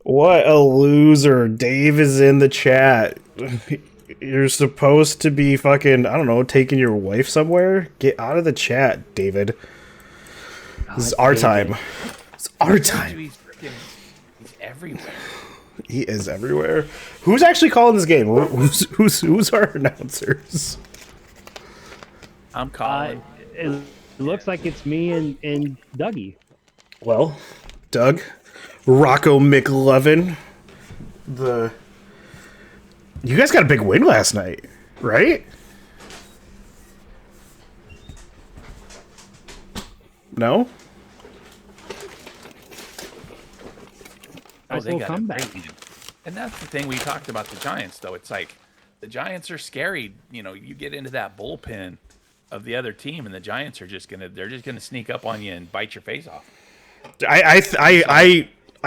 What a loser. Dave is in the chat. You're supposed to be fucking, I don't know, taking your wife somewhere? Get out of the chat, David. This is God, our David. time. It's our Told time. you he's everywhere. He is everywhere. Who's actually calling this game? Who's our announcers? I'm calling. It looks like it's me and Dougie. Well, Doug, Rocco McLovin, the you guys got a big win last night, right? No? Oh, Nice they little got comeback. a great lead. And that's the thing we talked about the Giants, though. It's like the Giants are scary. You know, you get into that bullpen of the other team, and the Giants are they're just gonna sneak up on you and bite your face off. I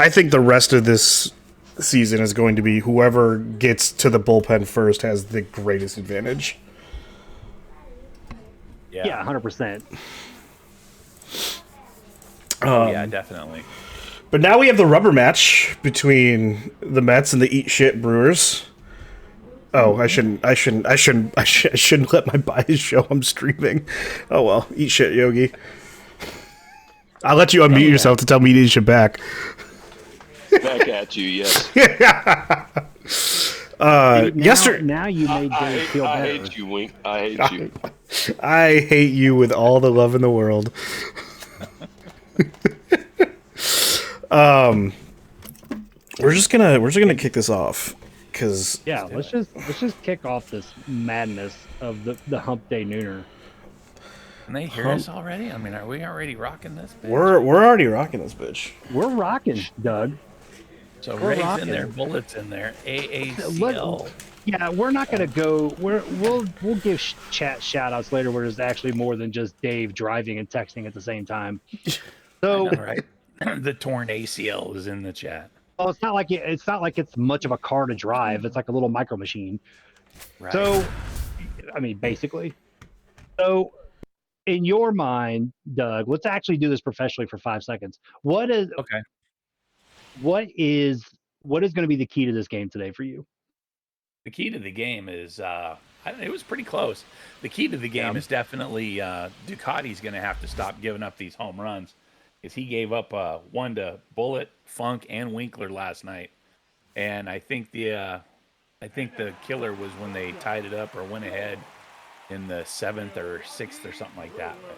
think the rest of this season is going to be whoever gets to the bullpen first has the greatest advantage. Yeah, 100%. Yeah, definitely. But now we have the rubber match between the Mets and the Eat Shit Brewers. Oh, I shouldn't let my bias show I'm streaming. Oh well, eat shit, Yogi. I'll let you unmute yourself to tell me to eat shit back. Back at you, yes. Now you made Dave feel I better. hate you, Wink. I hate you. I hate you with all the love in the world. We're just gonna kick this off because Yeah, let's just kick off this madness of the Hump Day Nooner. Can they hear us already? I mean, are we already rocking this? Bitch? we're already rocking this bitch. We're rocking, Doug. So we're Ray's rocking. in there, Bullet's in there, AACL. Yeah, we're not gonna go. We'll give chat shout outs later where there's actually more than just Dave driving and texting at the same time. So, All right. The torn ACL is in the chat. well, it's not like it's much of a car to drive. It's like a little micro machine. Right. So, I mean, basically. So, in your mind, Doug, let's actually do this professionally for 5 seconds. Okay. What is going to be the key to this game today for you? The key to the game is it was pretty close. The key to the game is definitely Ducati's going to have to stop giving up these home runs, because he gave up one to Bullet, Funk, and Winkler last night, and I think the killer was when they tied it up or went ahead in the 7th or 6th or something like that. But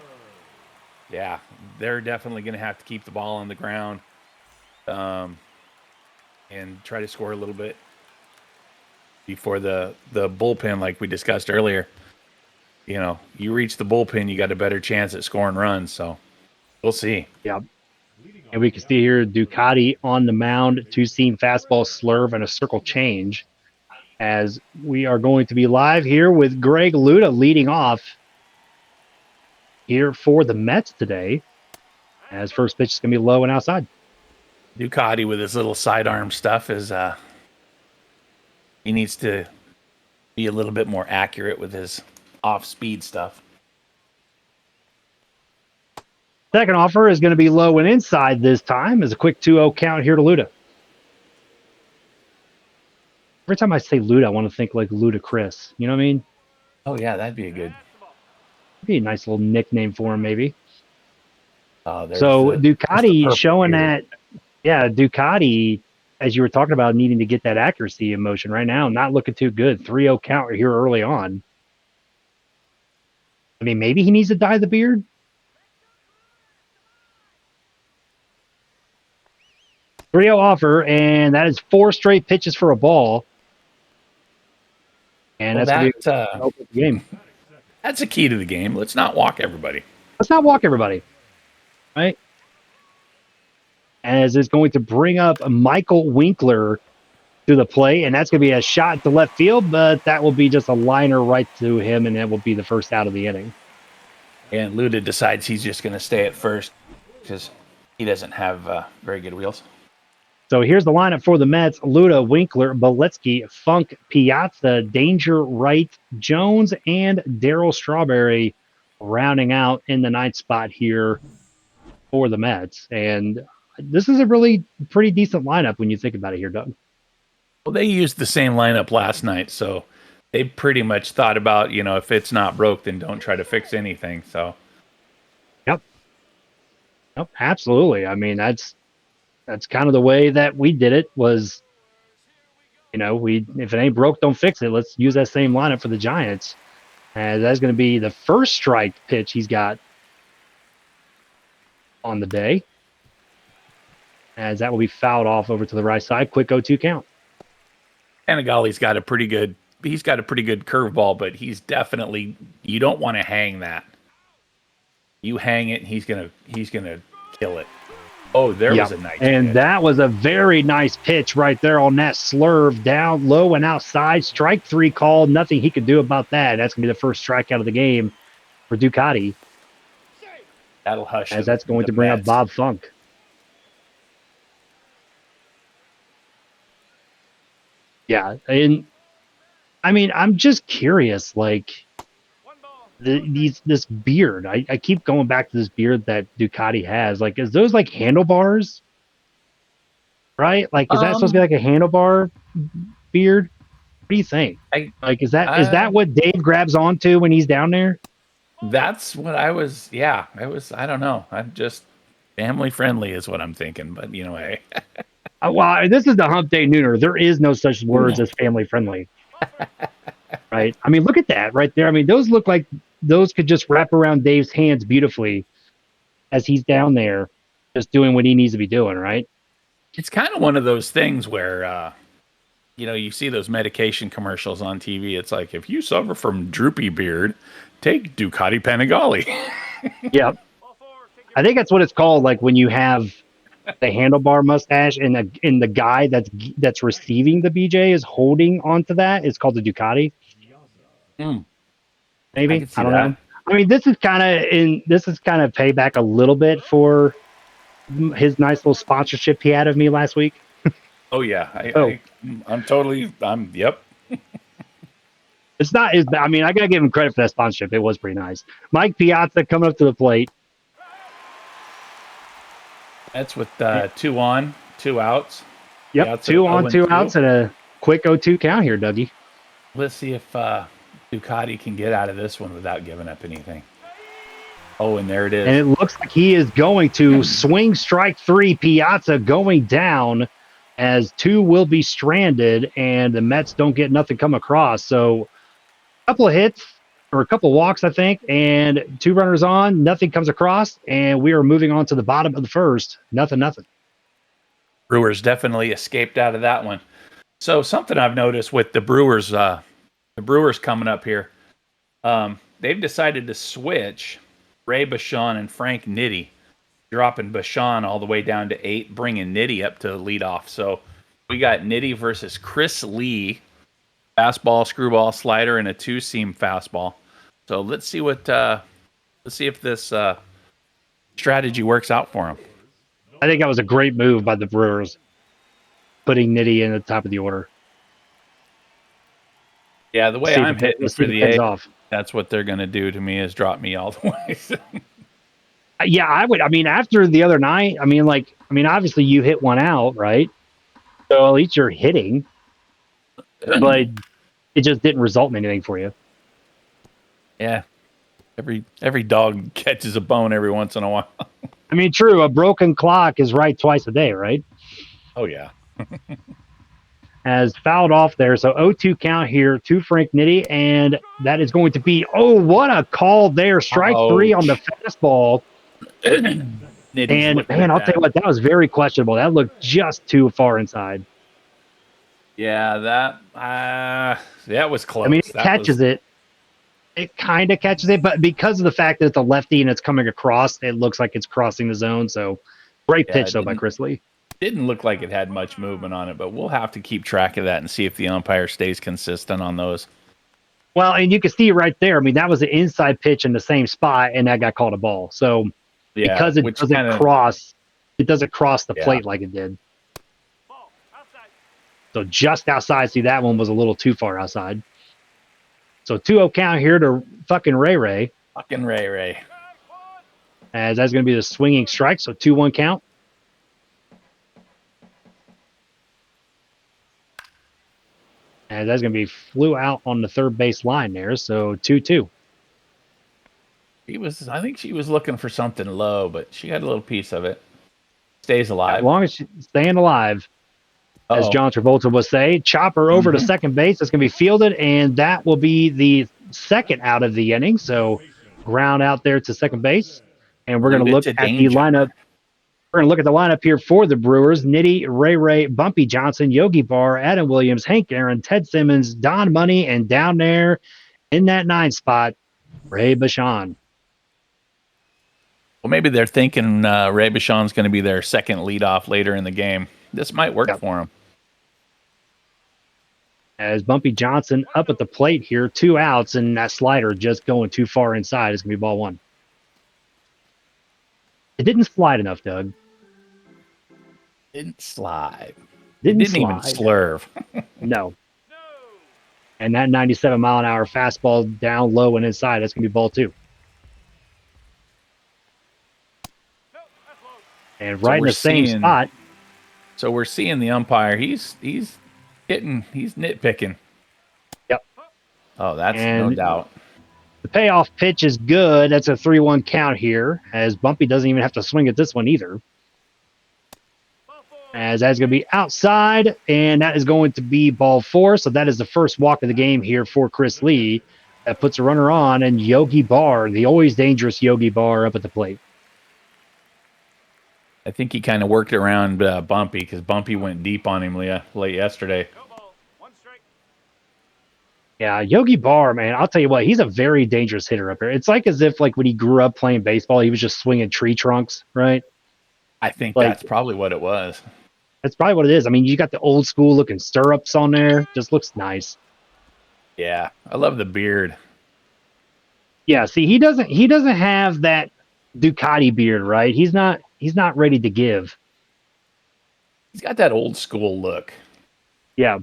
yeah, they're definitely going to have to keep the ball on the ground, and try to score a little bit before the bullpen, like we discussed earlier. You know, you reach the bullpen, you got a better chance at scoring runs. So we'll see. Yeah. And we can see here Ducati on the mound, 2-seam fastball slurve and a circle change, as we are going to be live here with Greg Luda leading off here for the Mets today, as first pitch is going to be low and outside. Ducati with his little sidearm stuff is he needs to be a little bit more accurate with his off-speed stuff. Second offer is going to be low and inside this time, as a quick 2-0 count here to Luda. Every time I say Luda, I want to think like Ludacris. You know what I mean? Oh yeah, that'd be a good. Be a nice little nickname for him, maybe. So Ducati showing that, Ducati, as you were talking about, needing to get that accuracy in motion right now, not looking too good. 3-0 count here early on. I mean, maybe he needs to dye the beard. Three-0 offer, and that is 4 straight pitches for a ball. And that's the game. That's a key to the game. Let's not walk everybody. Let's not walk everybody, right? As it's going to bring up Michael Winkler to the plate, and that's going to be a shot to left field, but that will be just a liner right to him, and that will be the first out of the inning. And Luda decides he's just going to stay at first because he doesn't have very good wheels. So here's the lineup for the Mets: Luda, Winkler, Beletsky, Funk, Piazza, Danger, Wright, Jones, and Darryl Strawberry rounding out in the ninth spot here for the Mets. And this is a really pretty decent lineup when you think about it here, Doug. Well, they used the same lineup last night, so they pretty much thought about, if it's not broke, then don't try to fix anything. So, Yep, absolutely. I mean, that's kind of the way that we did it. Was if it ain't broke, don't fix it. Let's use that same lineup for the Giants, and that's going to be the first strike pitch he's got on the day, as that will be fouled off over to the right side. Quick 0-2 count. Panigali's got a pretty good. He's got a pretty good curveball, but he's definitely. You don't want to hang that. You hang it, he's gonna kill it. Oh, there was a nice and pitch. That was a very nice pitch right there on that slurve, down low and outside. Strike 3 called. Nothing he could do about that. That's gonna be the first strikeout of the game for Ducati. That'll hush. As that's going to bring up Bob Funk. Yeah, and I mean, I'm just curious, like this beard. I keep going back to this beard that Ducati has. Like, is those like handlebars? Right? Like, is that supposed to be like a handlebar beard? What do you think? Is that what Dave grabs onto when he's down there? That's what I was. Yeah, I don't know. I'm just family friendly is what I'm thinking. But hey. Well, this is the Hump Day Nooner. There is no such words as family friendly. Right? I mean, look at that right there. I mean, those look like those could just wrap around Dave's hands beautifully as he's down there just doing what he needs to be doing, right? It's kind of one of those things where, you see those medication commercials on TV. It's like, if you suffer from droopy beard, take Ducati Panigale. Yeah. I think that's what it's called. Like when you have the handlebar mustache and the guy that's receiving the BJ is holding onto that. It's called the Ducati. Maybe I don't know. I mean, this is kind of payback a little bit for his nice little sponsorship he had of me last week. Oh yeah, yep. It's not. I mean, I gotta give him credit for that sponsorship. It was pretty nice. Mike Piazza coming up to the plate. That's with 2 on, 2 outs. Yep, Piazza 2 on, 2 outs, and a quick 0-2 count here, Dougie. Let's see if Ducati can get out of this one without giving up anything. Oh, and there it is. And it looks like he is going to swing strike 3. Piazza going down, as 2 will be stranded, and the Mets don't get nothing come across. So a couple of hits, or a couple of walks, I think, and 2 runners on, nothing comes across, and we are moving on to the bottom of the first. Nothing. Brewers definitely escaped out of that one. So something I've noticed with the Brewers coming up here, they've decided to switch Ray Bashan and Frank Nitti, dropping Bashan all the way down to 8, bringing Nitti up to lead off. So we got Nitti versus Chris Lee, fastball, screwball, slider, and a 2-seam fastball. So let's see if this strategy works out for him. I think that was a great move by the Brewers, putting Nitti in the top of the order. Yeah, the way I'm hitting for the 8, that's what they're going to do to me is drop me all the way. Yeah, I would. I mean, after the other night, obviously you hit one out, right? So at least you're hitting, but it just didn't result in anything for you. Yeah, every dog catches a bone every once in a while. I mean, true. A broken clock is right twice a day, right? Oh yeah. As fouled off there, so 0-2 count here to Frank Nitti, and that is going to be what a call there! Strike 3 on the fastball. And man, I'll tell you what, that was very questionable. That looked just too far inside. Yeah, that was close. I mean, it kind of catches it, but because of the fact that it's a lefty and it's coming across, it looks like it's crossing the zone. So great pitch though by Chris Lee. Didn't look like it had much movement on it, but we'll have to keep track of that and see if the umpire stays consistent on those. Well, and you can see right there. I mean, that was an inside pitch in the same spot, and that got called a ball. So because it doesn't cross the plate like it did. So just outside. See, that one was a little too far outside. So 2-0 count here to fucking Ray. Fucking Ray. As that's going to be the swinging strike. So 2-1 count. And that's going to be flew out on the third base line there. So 2-2. I think she was looking for something low, but she got a little piece of it. Stays As alive. long as she's staying alive, as John Travolta would say. Chopper over to second base. That's going to be fielded, and that will be the second out of the inning. So ground out there to second base. And we're going to look at the lineup. We're going to look at the lineup here for the Brewers. Nitty, Ray, Bumpy Johnson, Yogi Barr, Adam Williams, Hank Aaron, Ted Simmons, Don Money, and down there in that 9 spot, Ray Bashan. Well, maybe they're thinking Ray Bashan's going to be their second leadoff later in the game. This might work for him. As Bumpy Johnson up at the plate here, 2 outs, and that slider just going too far inside. It's going to be ball 1. It didn't slide enough, Doug. Didn't slide. Didn't even slurve. No. And that 97-mile-an-hour fastball down low and inside, that's going to be ball 2. And right in the same spot. So we're seeing the umpire. He's nitpicking. Yep. Oh, that's no doubt. The payoff pitch is good. That's a 3-1 count here, as Bumpy doesn't even have to swing at this one either. As that's going to be outside, and that is going to be ball 4. So that is the first walk of the game here for Chris Lee. That puts a runner on, and Yogi Barr, the always dangerous Yogi Barr, up at the plate. I think he kind of worked around Bumpy because Bumpy went deep on him late yesterday. Yeah, Yogi Barr, man, I'll tell you what, he's a very dangerous hitter up here. It's like as if like when he grew up playing baseball, he was just swinging tree trunks, right? I think that's probably what it was. That's probably what it is. I mean, you got the old school looking stirrups on there. Just looks nice. Yeah, I love the beard. Yeah, see, he doesn't have that Ducati beard, right? He's not ready to give. He's got that old school look. Yeah.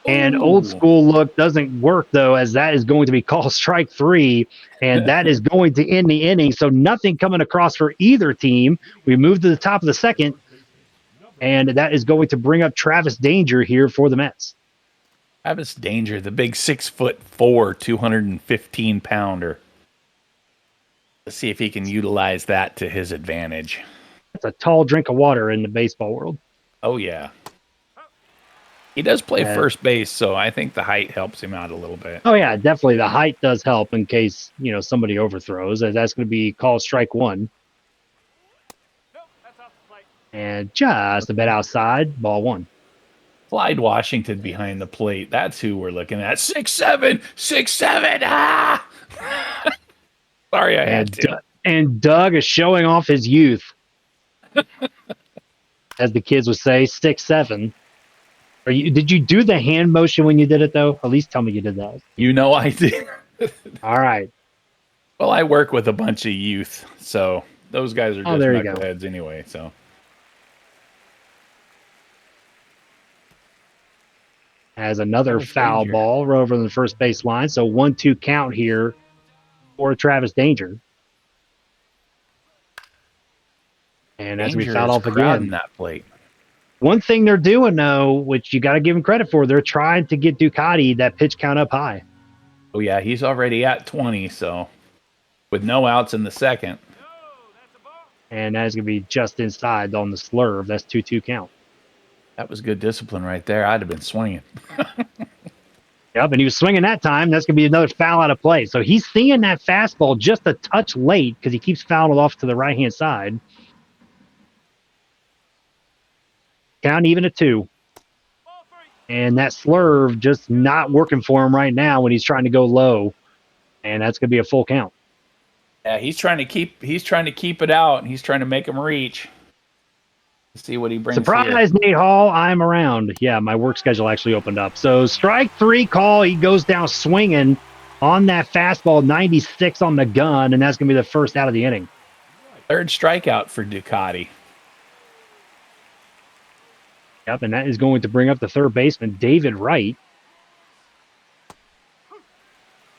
And old school look doesn't work, though, as that is going to be called strike 3, and that is going to end the inning. So nothing coming across for either team. We move to the top of the second, and that is going to bring up Travis Danger here for the Mets. Travis Danger, the big 6'4", 215-pounder. Let's see if he can utilize that to his advantage. That's a tall drink of water in the baseball world. Oh, yeah. He does play first base, so I think the height helps him out a little bit. Oh, yeah, definitely. The height does help in case, somebody overthrows. That's going to be called strike 1. And just a bit outside, ball 1. Clyde Washington behind the plate. That's who we're looking at. 6'7", 6'7". Ah! Sorry, I had to. And Doug is showing off his youth. As the kids would say, 6'7". Did you do the hand motion when you did it, though? At least tell me you did that. I did. All right. Well, I work with a bunch of youth, so those guys are just knuckleheads anyway. So as another foul ball over on the first base line, so 1-2 count here for Travis Danger. And as we foul off again, that plate. One thing they're doing, though, which you got to give them credit for, they're trying to get Ducati that pitch count up high. Oh, yeah, he's already at 20, so with no outs in the second. And that is going to be just inside on the slurve. That's 2-2 count. That was good discipline right there. I'd have been swinging. Yep, and he was swinging that time. That's going to be another foul out of play. So he's seeing that fastball just a touch late because he keeps fouling it off to the right-hand side. Count even at 2. And that slurve just not working for him right now when he's trying to go low. And that's going to be a full count. Yeah, he's trying to keep it out, and he's trying to make him reach. Let's see what he brings. Surprise, here. Nate Hall, I'm around. Yeah, my work schedule actually opened up. So strike 3 call. He goes down swinging on that fastball, 96 on the gun, and that's going to be the first out of the inning. Third strikeout for Ducati. Yep, and that is going to bring up the third baseman, David Wright.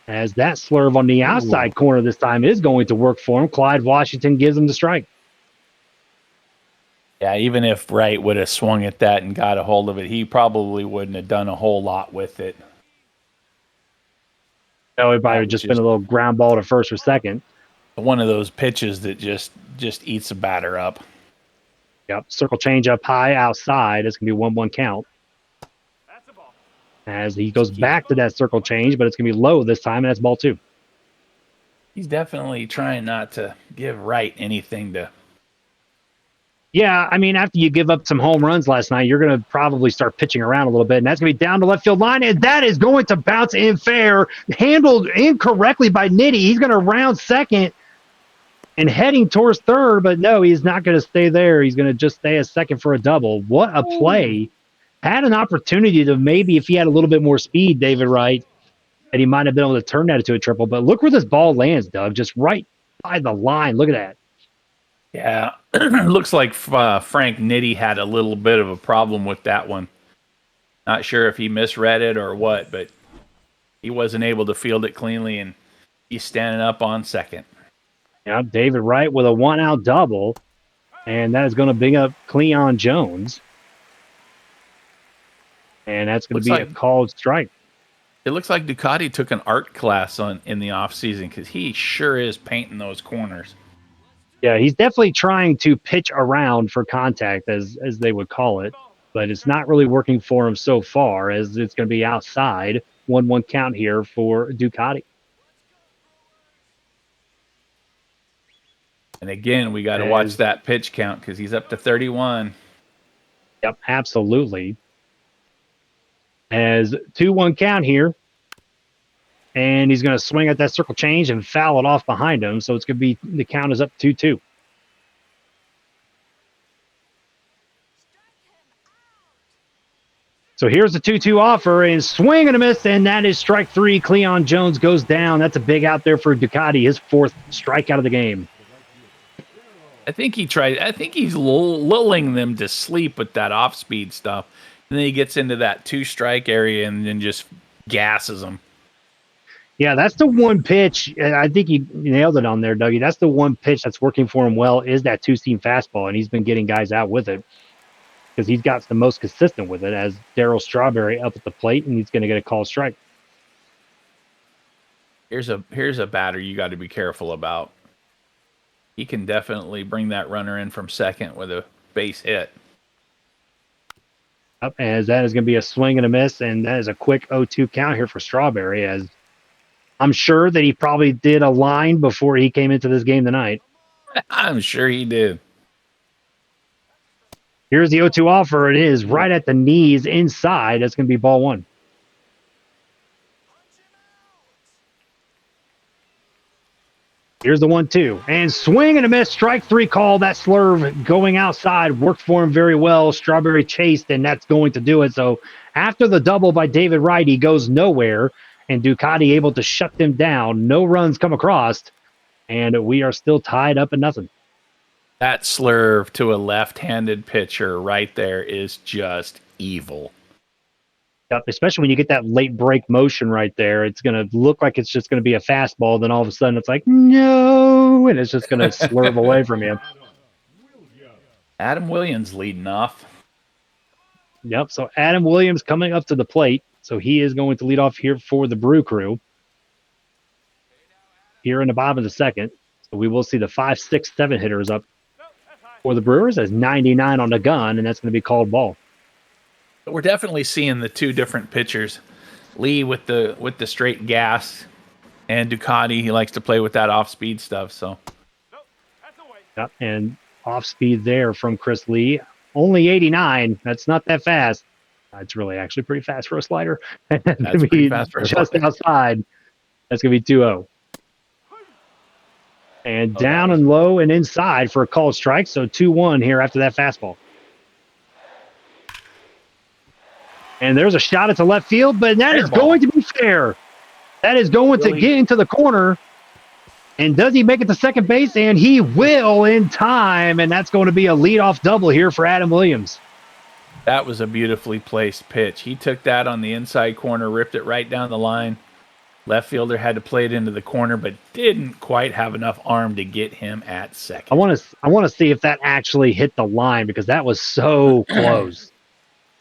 As that slurve on the outside corner this time is going to work for him. Clyde Washington gives him the strike. Yeah, even if Wright would have swung at that and got a hold of it, he probably wouldn't have done a whole lot with it. No, it probably That would was just been a little ground ball to first or second. one of those pitches that just eats the batter up. Yep. Circle change up high outside. It's going to be 1-1 count. As he goes back to that circle change, but it's going to be low this time, and that's ball 2. He's definitely trying not to give Wright anything to. Yeah, I mean, after you give up some home runs last night, you're going to probably start pitching around a little bit, and that's going to be down the left field line, and that is going to bounce in fair, handled incorrectly by Nitty. He's going to round second and heading towards third, but no, he's not going to stay there. He's going to just stay a second for a double. What a play. Had an opportunity to maybe, if he had a little bit more speed, David Wright, and he might have been able to turn that into a triple. But look where this ball lands, Doug, just right by the line. Look at that. Yeah, looks like Frank Nitty had a little bit of a problem with that one. Not sure if he misread it or what, but he wasn't able to field it cleanly, and he's standing up on second. Yeah, David Wright with a 1-out double, and that is going to bring up Cleon Jones. And that's going to be a called strike. It looks like Ducati took an art class in the offseason because he sure is painting those corners. Yeah, he's definitely trying to pitch around for contact, as they would call it, but it's not really working for him so far, as it's going to be outside. 1-1 count here for Ducati. And again, we got to watch that pitch count because he's up to 31. Yep, absolutely. As 2-1 count here. And he's going to swing at that circle change and foul it off behind him. So it's going to be, the count is up 2-2. So here's the 2-2 offer, and swing and a miss, and that is strike 3. Cleon Jones goes down. That's a big out there for Ducati, his 4th strikeout of the game. I think he's lulling them to sleep with that off-speed stuff. And then he gets into that 2-strike area and then just gasses them. Yeah, that's the one pitch. I think you nailed it on there, Dougie. That's the one pitch that's working for him well, is that 2-seam fastball, and he's been getting guys out with it because he's got the most consistent with it, as Darryl Strawberry up at the plate, and he's going to get a call strike. Here's a batter you got to be careful about. He can definitely bring that runner in from second with a base hit. Up, as that is going to be a swing and a miss, and that is a quick 0-2 count here for Strawberry, as I'm sure that he probably did a line before he came into this game tonight. I'm sure he did. Here's the 0-2 offer. It is right at the knees inside. That's going to be ball 1. Here's the 1-2. And swing and a miss. Strike 3 call. That slurve going outside worked for him very well. Strawberry chased, and that's going to do it. So after the double by David Wright, he goes nowhere. And Ducati able to shut them down. No runs come across. And we are still tied up at 0. That slurve to a left-handed pitcher right there is just evil. Yep, especially when you get that late break motion right there. It's going to look like it's just going to be a fastball. Then all of a sudden it's like, no, and it's just going to slurve away from you. Adam Williams leading off. Yep, so Adam Williams coming up to the plate. So he is going to lead off here for the Brew Crew. Here in the bottom of the second. So we will see the 5, 6, 7 hitters up for the Brewers as 99 on the gun, and that's going to be called ball. But we're definitely seeing the two different pitchers. Lee with the straight gas, and Ducati, he likes to play with that off-speed stuff. So, yep, and off-speed there from Chris Lee. Only 89. That's not that fast. It's really actually pretty fast for a slider. That's pretty fast for a just slider. Outside. That's going to be 2-0. And down and low and inside for a called strike. So 2-1 here after that fastball. And there's a shot at the left field, but that is going to be fair. That is going to get into the corner. And does he make it to second base? And he will in time. And that's going to be a leadoff double here for Adam Williams. That was a beautifully placed pitch. He took that on the inside corner, ripped it right down the line. Left fielder had to play it into the corner, but didn't quite have enough arm to get him at second. I want to see if that actually hit the line because that was so close.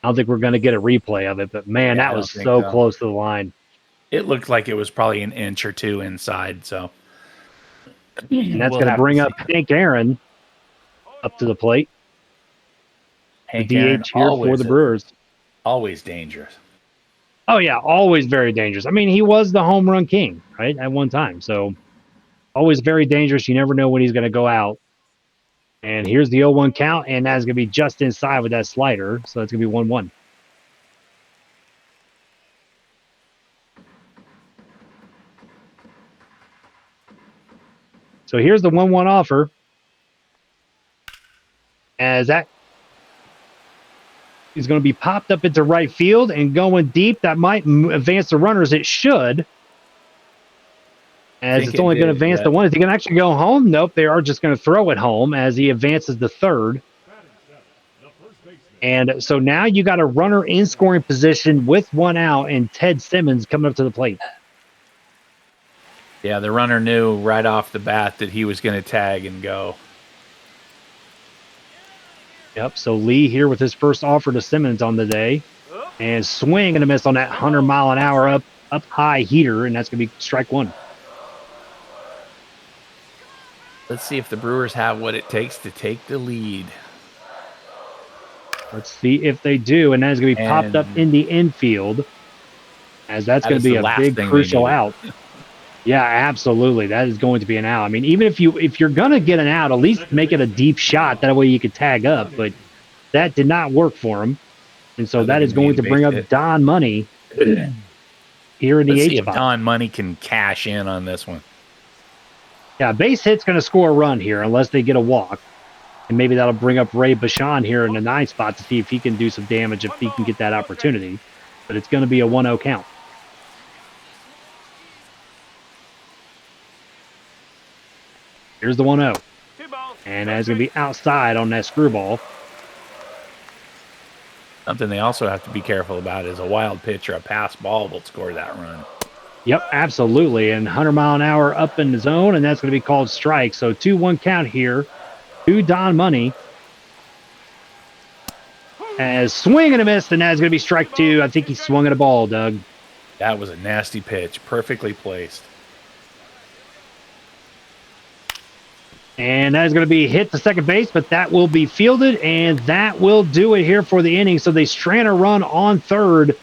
I don't think we're going to get a replay of it, but man, Yeah, that I was don't think so so. close to the line. It looked like it was probably an inch or two inside. So, And that's we'll going to have bring to up see. Hank Aaron up to the plate. Hank The Aaron, DH here for the Brewers. always dangerous. Oh, yeah, always very dangerous. I mean, he was the home run king, right, at one time. So always very dangerous. You never know when he's going to go out. And here's the 0-1 count, and that's going to be just inside with that slider. So that's going to be 1-1. So here's the 1-1 offer. As that is going to be popped up into right field and going deep. That might advance the runners. It should. As it's only going to advance the one. Is he going to actually go home? Nope. They are just going to throw it home as he advances the third. And so now you got a runner in scoring position with one out and Ted Simmons coming up to the plate. Yeah, the runner knew right off the bat that he was going to tag and go. Yep, so Lee here with his first offer to Simmons on the day. And swing and a miss on that 100-mile-an-hour up high heater, and that's going to be strike one. Let's see if the Brewers have what it takes to take the lead. Let's see if they do, and that is going to be popped up in the infield, as that's going to be a big crucial out. Yeah, absolutely. That is going to be an out. I mean, even if you're going to get an out, at least make it a deep shot. That way you could tag up, but that did not work for him. And so that is going to bring up Don Money here in the Let's eighth see if spot. Don Money can cash in on this one. Yeah, base hit's going to score a run here unless they get a walk. And maybe that'll bring up Ray Bashan here in the 9th spot to see if he can do some damage, if he can get that opportunity. But it's going to be a 1-0 count. Here's the 1-0. And that's going to be outside on that screwball. Something they also have to be careful about is a wild pitch or a pass ball will score that run. Yep, absolutely. And 100-mile-an-hour up in the zone, and that's going to be called strike. So 2-1 count here to Don Money. As swing and a miss, and that's going to be strike two. I think he swung at a ball, Doug. That was a nasty pitch, perfectly placed. And that is going to be hit to second base, but that will be fielded, and that will do it here for the inning. So they strand a run on third.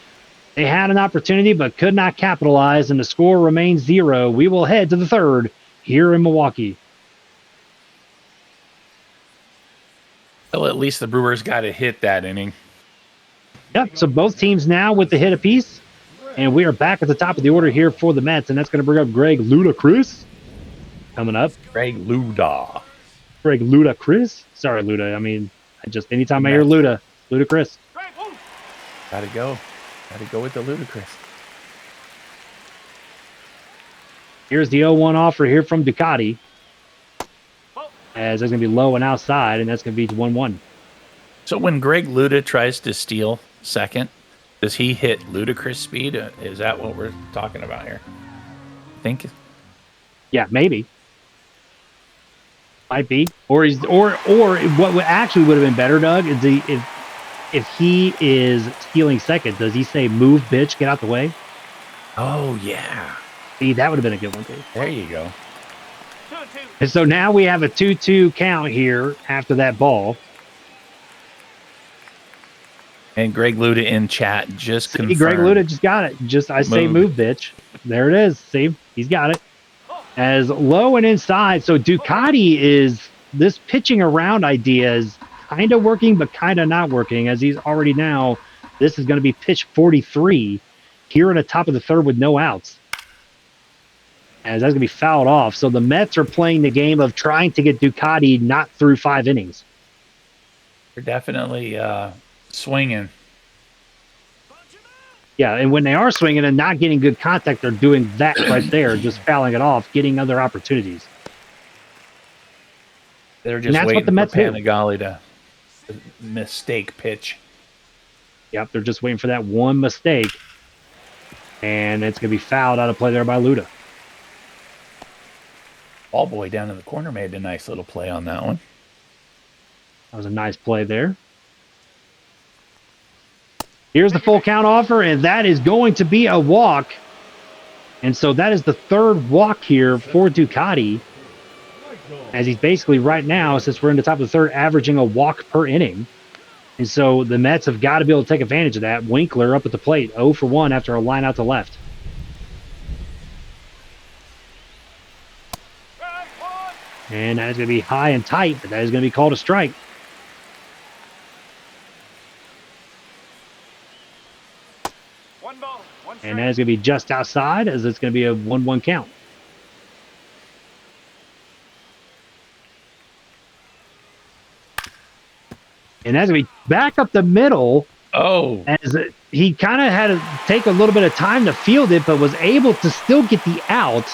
They had an opportunity, but could not capitalize, and the score remains 0. We will head to the third here in Milwaukee. Well, at least the Brewers got a hit that inning. Yep, so both teams now with the hit apiece. And we are back at the top of the order here for the Mets, and that's going to bring up Greg Ludacris coming up. Greg Luda. Greg Ludacris? Sorry, Luda. I mean, anytime I hear Ludacris. Gotta go. Gotta go with the Ludacris. Here's the 0-1 offer here from Ducati. As that's going to be low and outside, and that's going to be 1-1. So when Greg Luda tries to steal second, does he hit ludicrous speed? Is that what we're talking about here? I think. Yeah, maybe. Might be. Or what would actually would have been better, Doug, is if he is stealing second, does he say move, bitch, get out the way? Oh yeah. See, that would have been a good one too. There you go. And so now we have a 2-2 count here after that ball. And Greg Luda in chat just confirmed. Greg Luda just got it. Say move, bitch. There it is. See, he's got it. As low and inside. So Ducati this pitching around idea is kind of working, but kind of not working, as he's already now. This is going to be pitch 43 here in the top of the third with no outs. As that's going to be fouled off. So the Mets are playing the game of trying to get Ducati not through 5 innings. They're definitely swinging. Yeah, and when they are swinging and not getting good contact, they're doing that right there, just fouling it off, getting other opportunities. They're just waiting for Panigale to mistake pitch. Yep, they're just waiting for that one mistake. And it's going to be fouled out of play there by Luda. Ball boy down in the corner made a nice little play on that one. That was a nice play there. Here's the full count offer, and that is going to be a walk. And so that is the third walk here for Ducati, as he's basically right now, since we're in the top of the third, averaging a walk per inning. And so the Mets have got to be able to take advantage of that. Winkler up at the plate, 0 for 1 after a line out to left. And that is going to be high and tight, but that is going to be called a strike. And that is going to be just outside, as it's going to be a 1-1 count. And that's going to be back up the middle. Oh. As he kind of had to take a little bit of time to field it, but was able to still get the out.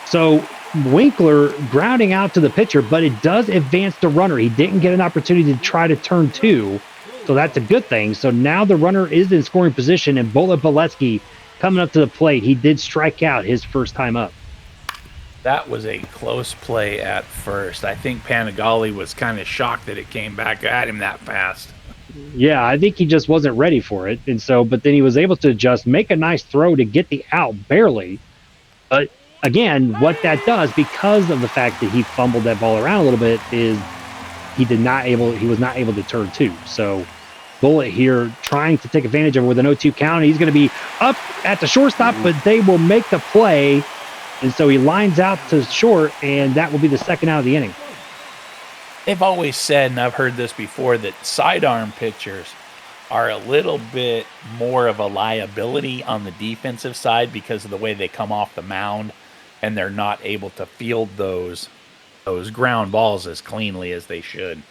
So Winkler grounding out to the pitcher, but it does advance the runner. He didn't get an opportunity to try to turn two, so that's a good thing. So now the runner is in scoring position, and Bullet Boletsky coming up to the plate. He did strike out his first time up. That was a close play at first. I think Panagali was kind of shocked that it came back at him that fast. Yeah, I think he just wasn't ready for it. And so, but then he was able to just make a nice throw to get the out, barely. But again, what that does, because of the fact that he fumbled that ball around a little bit, is he was not able to turn two. So Bullet here trying to take advantage of it with an 0-2 count. He's going to be up at the shortstop, but they will make the play. And so he lines out to short, and that will be the second out of the inning. They've always said, and I've heard this before, that sidearm pitchers are a little bit more of a liability on the defensive side because of the way they come off the mound, and they're not able to field those ground balls as cleanly as they should.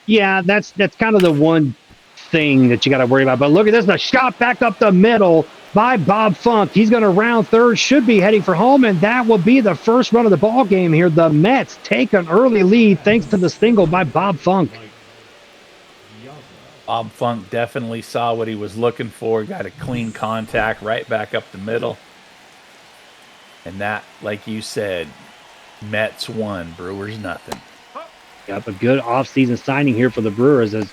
Yeah, that's kind of the one thing that you got to worry about. But look at this, the shot back up the middle by Bob Funk. He's going to round third, should be heading for home, and that will be the first run of the ball game here. The Mets take an early lead thanks to the single by Bob Funk. Bob Funk definitely saw what he was looking for, got a clean contact right back up the middle. And that, like you said, Mets 1, Brewers nothing. Yep, a good offseason signing here for the Brewers, as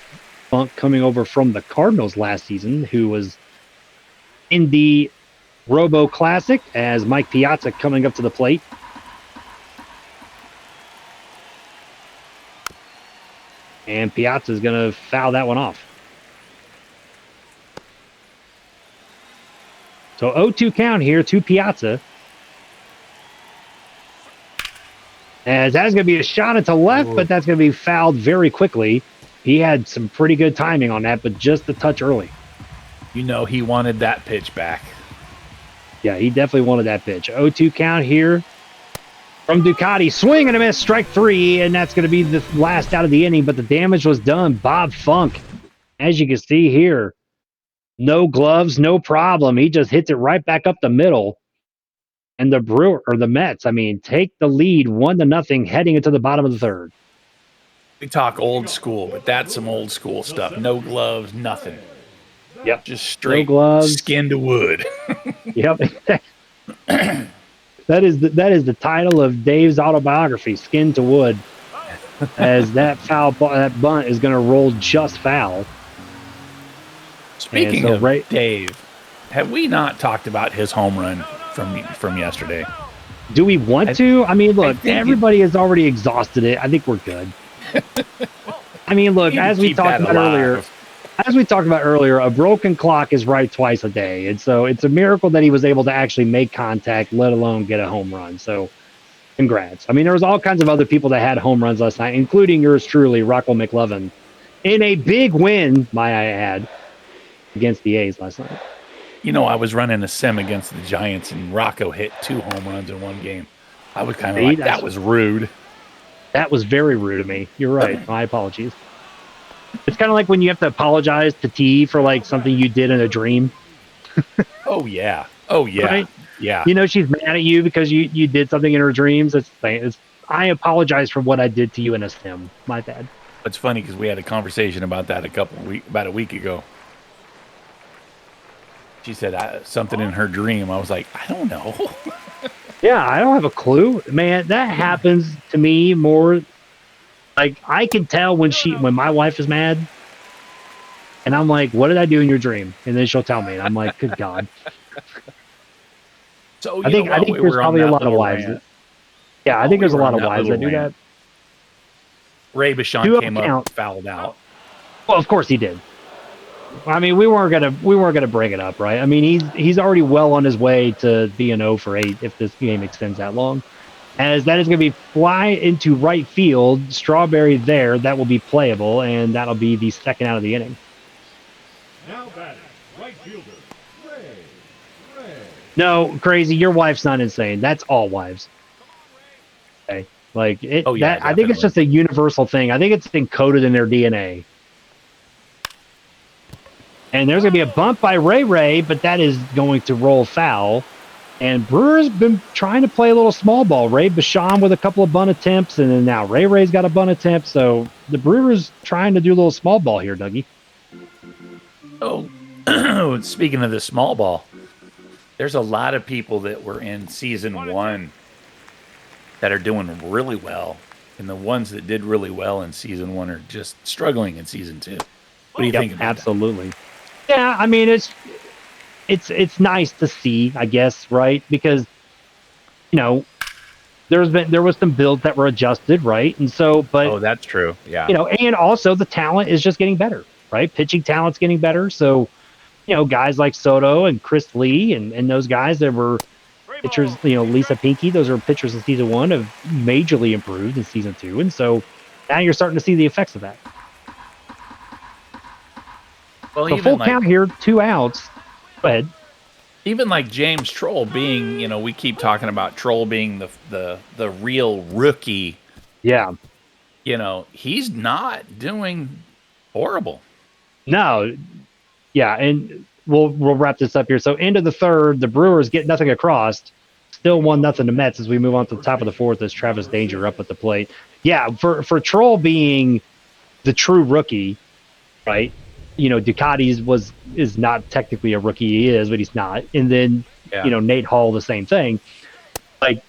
Funk coming over from the Cardinals last season, who was in the Robo Classic, as Mike Piazza coming up to the plate. And Piazza is going to foul that one off. So 0-2 count here to Piazza. As that's going to be a shot into left, but that's going to be fouled very quickly. He had some pretty good timing on that, but just a touch early. You know he wanted that pitch back. Yeah, he definitely wanted that pitch. 0-2 count here from Ducati. Swing and a miss, strike three, and that's going to be the last out of the inning, but the damage was done. Bob Funk, as you can see here, no gloves, no problem. He just hits it right back up the middle. And the Mets, take the lead 1-0 heading into the bottom of the third. We talk old school, but that's some old school stuff. No gloves, nothing. Yep. Just straight no gloves. Skin to wood. Yep. That is the title of Dave's autobiography, Skin to Wood, as that that bunt is going to roll just foul. Speaking of Dave, have we not talked about his home run from yesterday? Do we want to? Look, everybody has already exhausted it. I think we're good. Look, as we talked about earlier, a broken clock is right twice a day. And so it's a miracle that he was able to actually make contact, let alone get a home run. So congrats. There was all kinds of other people that had home runs last night, including yours truly, Rockwell McLovin, in a big win, might I add, against the A's last night. I was running a sim against the Giants, and Rocco hit 2 home runs in one game. I was kind of like, that was rude. That was very rude of me. You're right. My apologies. It's kind of like when you have to apologize to T for like something you did in a dream. Oh yeah. Right? Yeah. She's mad at you because you did something in her dreams. I apologize for what I did to you in a sim. My bad. It's funny because we had a conversation about that about a week ago. She said something in her dream. I was like, I don't know. Yeah, I don't have a clue, man. That happens to me more. Like I can tell when my wife is mad, and I'm like, "What did I do in your dream?" And then she'll tell me, and I'm like, "Good God." So I while think we there's were on probably a that lot of little wives. rant, Yeah, I while think we there's a were lot on of that wives little that do that. rant, Ray Bashan To a came up, count. fouled out. Well, of course he did. I mean, we weren't gonna bring it up, right? I mean, he's already well on his way to being 0 for 8 if this game extends that long. As that is going to be fly into right field, Strawberry there, that will be playable, and that'll be the second out of the inning. Now batting, right fielder, Ray. No, crazy, your wife's not insane. That's all wives. Okay. Like it Oh yeah, that I think it's definitely. just a universal thing. I think it's encoded in their DNA. And there's going to be a bump by Ray, but that is going to roll foul. And Brewers been trying to play a little small ball. Ray Bashan with a couple of bunt attempts, and then now Ray's got a bunt attempt. So the Brewers trying to do a little small ball here, Dougie. Oh, speaking of the small ball, there's a lot of people that were in season 1 that are doing really well, and the ones that did really well in season 1 are just struggling in season 2. What do you think about absolutely. Yeah, I mean it's nice to see, I guess, right? Because there was some builds that were adjusted, right? And so, that? but Oh, that's true. Yeah. and also the talent is just getting better, right? Pitching talent's getting better. So, guys like Soto and Chris Lee and those guys that were pitchers, Lisa Pinky, those are pitchers in season 1 have majorly improved in season 2. And so now you're starting to see the effects of that. Well, So full count here, 2 outs. Go ahead. Even like James Troll being, we keep talking about Troll being the real rookie. Yeah. He's not doing horrible. No. Yeah, and we'll wrap this up here. So end of the third, the Brewers get nothing across. Still 1-0 to Mets as we move on to the top of the fourth as Travis Danger up at the plate. Yeah, for Troll being the true rookie, right? Ducati's is not technically a rookie. He is, but he's not. And then Nate Hall, the same thing. Like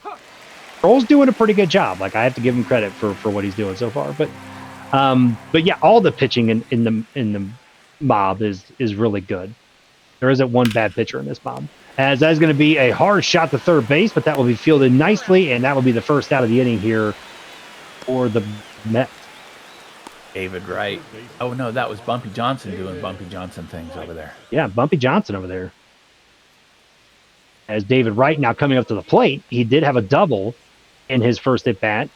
Troll's doing a pretty good job. Like I have to give him credit for what he's doing so far. But yeah, all the pitching in the mob is really good. There isn't one bad pitcher in this mob. As that's going to be a hard shot to third base, but that will be fielded nicely, and that will be the first out of the inning here for the Mets. David Wright. Oh no, that was Bumpy Johnson doing Bumpy Johnson things over there. Yeah, Bumpy Johnson over there. As David Wright now coming up to the plate, he did have a double in his first at bat.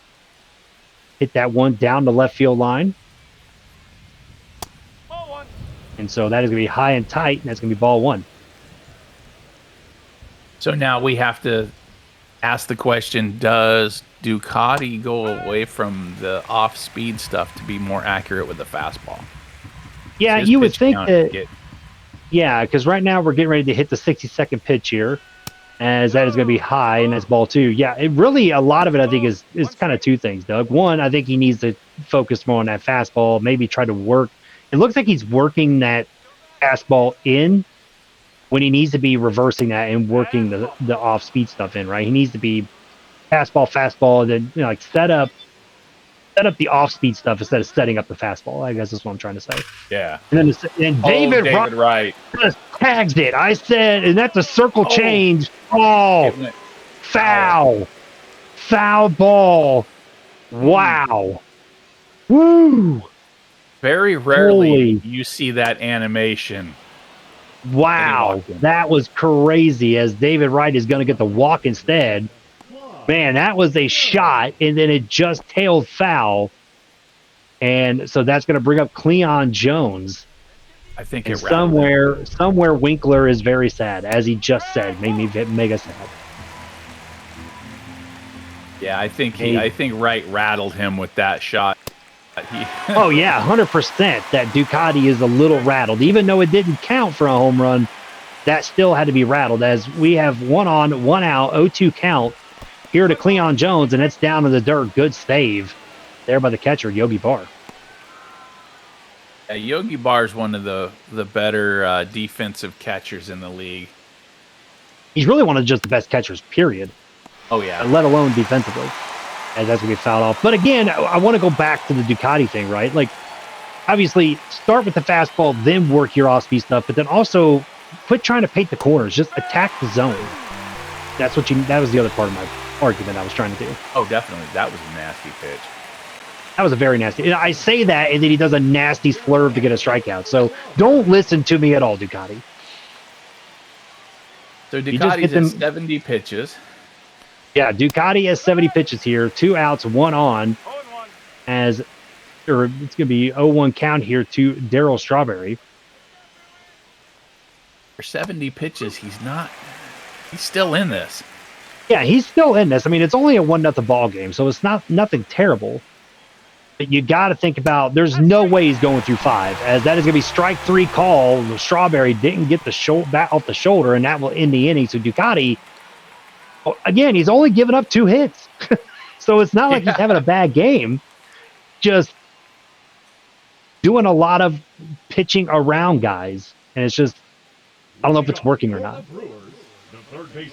Hit that one down the left field line. And so that is going to be high and tight, and that's going to be ball 1. So now we have to ask the question, does Ducati go away from the off-speed stuff to be more accurate with the fastball? Yeah, you would think that. Yeah, because right now we're getting ready to hit the 60-second pitch here, as that is going to be high, and that's ball 2. Yeah, it really, a lot of it, I think, is kind of 2 things, Doug. One, I think he needs to focus more on that fastball, maybe try to work. It looks like he's working that fastball in when he needs to be reversing that and working the off-speed stuff in, right? He needs to be fastball, and then like set up the off-speed stuff instead of setting up the fastball. I guess that's what I'm trying to say. Yeah. And then David Wright just tags it. I said, and that's a circle change. Oh, foul ball. Wow. Woo. Very rarely you see that animation. Wow, that was crazy, as David Wright is going to get the walk instead. Man, that was a shot, and then it just tailed foul. And so that's going to bring up Cleon Jones. I think and somewhere Winkler is very sad, as he just said, made me mega sad. Yeah, I think Wright rattled him with that shot. Oh yeah, 100%. That Ducati is a little rattled, even though it didn't count for a home run. That still had to be rattled, as we have 1 on, 1 out, 0-2 count here to Cleon Jones, and it's down to the dirt. Good save there by the catcher, Yogi Barr. Yogi Bar's one of the better defensive catchers in the league. He's really one of just the best catchers, period. Oh, yeah. Let alone defensively. And that's going to be fouled off. But again, I want to go back to the Ducati thing, right? Like, obviously, start with the fastball, then work your off-speed stuff, but then also quit trying to paint the corners. Just attack the zone. That was the other part of my argument I was trying to do. Oh, definitely. That was a nasty pitch. That was a very nasty. I say that, and then he does a nasty slurve to get a strikeout. So don't listen to me at all, Ducati. So Ducati's at 70 pitches. Yeah, Ducati has 70 pitches here. 2 outs, 1 on. It's going to be 0-1 count here to Darryl Strawberry. For 70 pitches, he's still in this. Yeah, he's still in this. I mean, it's only a 1-0 ball game, so it's nothing terrible. But you got to think about, there's no way he's going through 5, as that is going to be strike 3 call. Strawberry didn't get the bat off the shoulder, and that will end the inning. So Ducati, again, he's only given up 2 hits. So it's not like he's having a bad game. Just doing a lot of pitching around guys. And it's just, I don't know if it's working or not.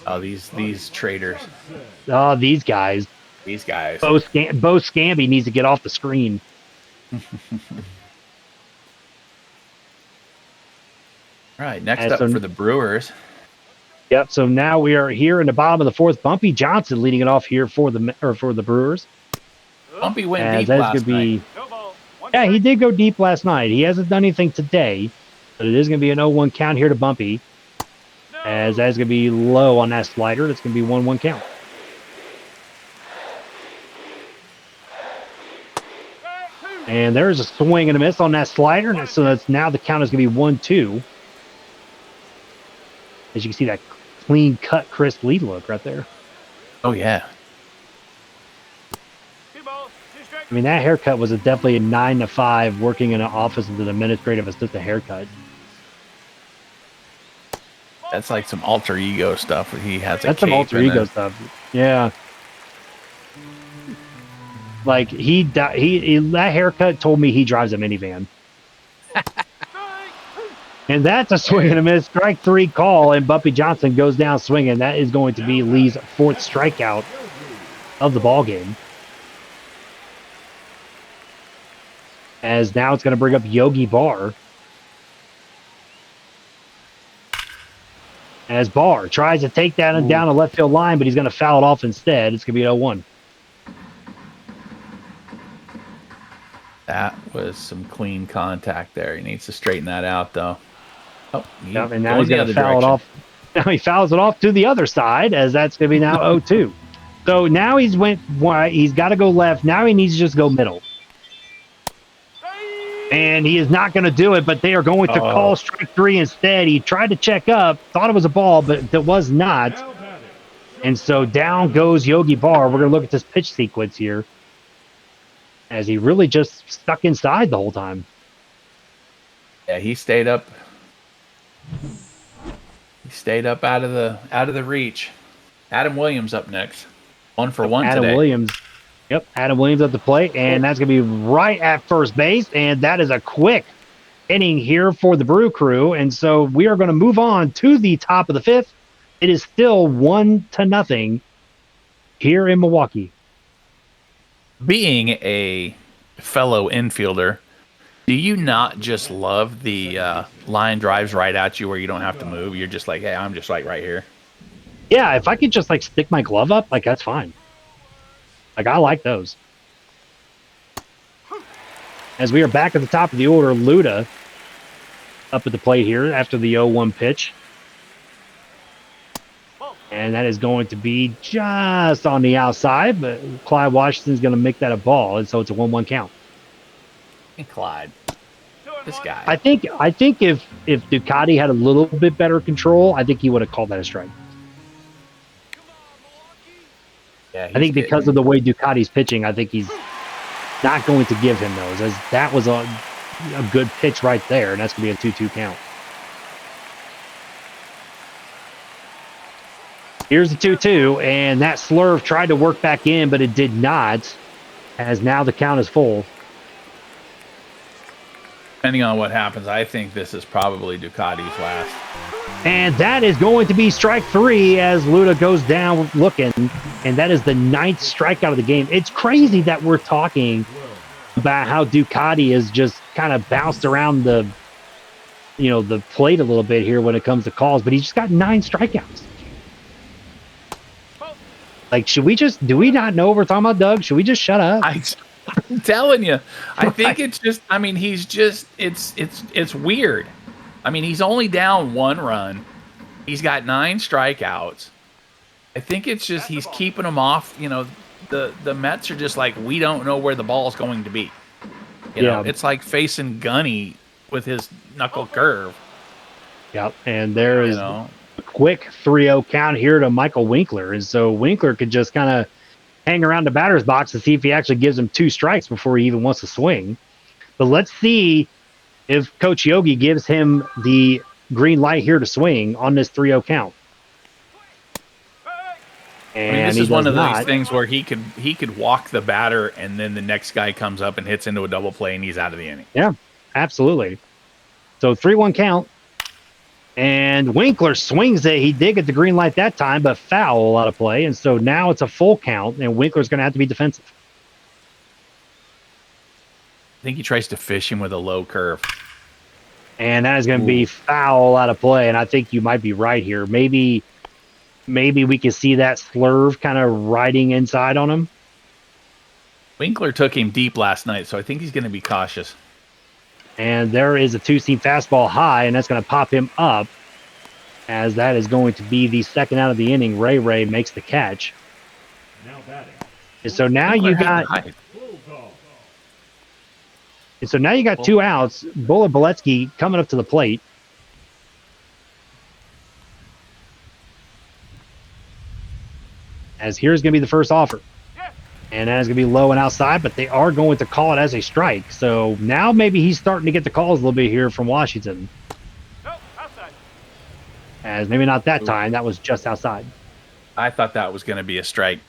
Oh, these traders. Oh, these guys. These guys. Bo Scamby needs to get off the screen. All right, next up for the Brewers. Yep. So now we are here in the bottom of the 4th. Bumpy Johnson leading it off here for the Brewers. Bumpy went deep last night. Yeah, he did go deep last night. He hasn't done anything today, but it is going to be an 0-1 count here to Bumpy. As that's going to be low on that slider. That's going to be 1-1 count. And there's a swing and a miss on that slider. And so that's now the count is going to be 1-2. As you can see that clean cut, crisp lead look right there. Oh, yeah. I mean, that haircut was definitely a 9 to 5 working in an office as an administrative assistant haircut. That's like some alter ego stuff. He has That's some alter ego stuff. Yeah. Like that haircut told me he drives a minivan. And that's a swing and a miss. Strike 3 call, and Bumpy Johnson goes down swinging. That is going to be Lee's 4th strikeout of the ball game. As now it's going to bring up Yogi Bar. As Barr tries to take that down the left field line, but he's going to foul it off instead. It's going to be an 0-1. That was some clean contact there. He needs to straighten that out, though. Oh, and now he's going to foul it off. Now he fouls it off to the other side, as that's going to be now 0-2. So now he's got to go left. Now he needs to just go middle. And he is not going to do it, but they are going to call strike 3 instead. He tried to check up, thought it was a ball, but it was not. And so down goes Yogi Bar. We're going to look at this pitch sequence here, as he really just stuck inside the whole time. Yeah, he stayed up. He stayed up out of the reach. Adam Williams up next. 1 for 1 Adam today. Williams. Yep, Adam Williams at the plate, and that's going to be right at first base, and that is a quick inning here for the Brew Crew, and so we are going to move on to the top of the 5th. It is still 1-0 here in Milwaukee. Being a fellow infielder, do you not just love the line drives right at you where you don't have to move? You're just like, hey, I'm just like right here. Yeah, if I could just like stick my glove up, like that's fine. Like, I like those. As we are back at the top of the order, Luda up at the plate here after the 0-1 pitch. And that is going to be just on the outside, but Clyde Washington's going to make that a ball, and so it's a 1-1 count. And Clyde, this guy. I think if Ducati had a little bit better control, I think he would have called that a strike. Yeah, I think because of the way Ducati's pitching, I think he's not going to give him those, as that was a good pitch right there, and that's going to be a 2-2 count. Here's the 2-2, and that slurve tried to work back in, but it did not, as now the count is full. Depending on what happens, I think this is probably Ducati's last. And that is going to be strike 3 as Luda goes down looking. And that is the 9th strikeout of the game. It's crazy that we're talking about how Ducati has just kind of bounced around the plate a little bit here when it comes to calls, but he just got 9 strikeouts. Like, do we not know what we're talking about, Doug? Should we just shut up? I'm telling you, I think it's just, I mean, he's just, it's weird. I mean, he's only down 1 run. He's got 9 strikeouts. I think it's just, he's keeping them off. The Mets are just like, we don't know where the ball's going to be. You know, it's like facing Gunny with his knuckle curve. Yep. And there is a quick 3-0 count here to Michael Winkler. And so Winkler could just kind of hang around the batter's box to see if he actually gives him 2 strikes before he even wants to swing. But let's see if Coach Yogi gives him the green light here to swing on this 3-0 count. And this is one of those things where he could walk the batter, and then the next guy comes up and hits into a double play, and he's out of the inning. Yeah, absolutely. So 3-1 count. And Winkler swings it. He did get the green light that time, but foul out of play. And so now it's a full count, and Winkler's going to have to be defensive. I think he tries to fish him with a low curve. And that is going to be foul out of play. And I think you might be right here. Maybe we can see that slurve kind of riding inside on him. Winkler took him deep last night, so I think he's going to be cautious. And there is a 2-seam fastball high, and that's going to pop him up, as that is going to be the second out of the inning. Ray makes the catch. Now batting. And so now you got... Full call. And so now you got 2 outs. Bullet Beletsky coming up to the plate. As here's going to be the first offer. And that is going to be low and outside, but they are going to call it as a strike. So now maybe he's starting to get the calls a little bit here from Washington. No, outside. As maybe not that time. That was just outside. I thought that was going to be a strike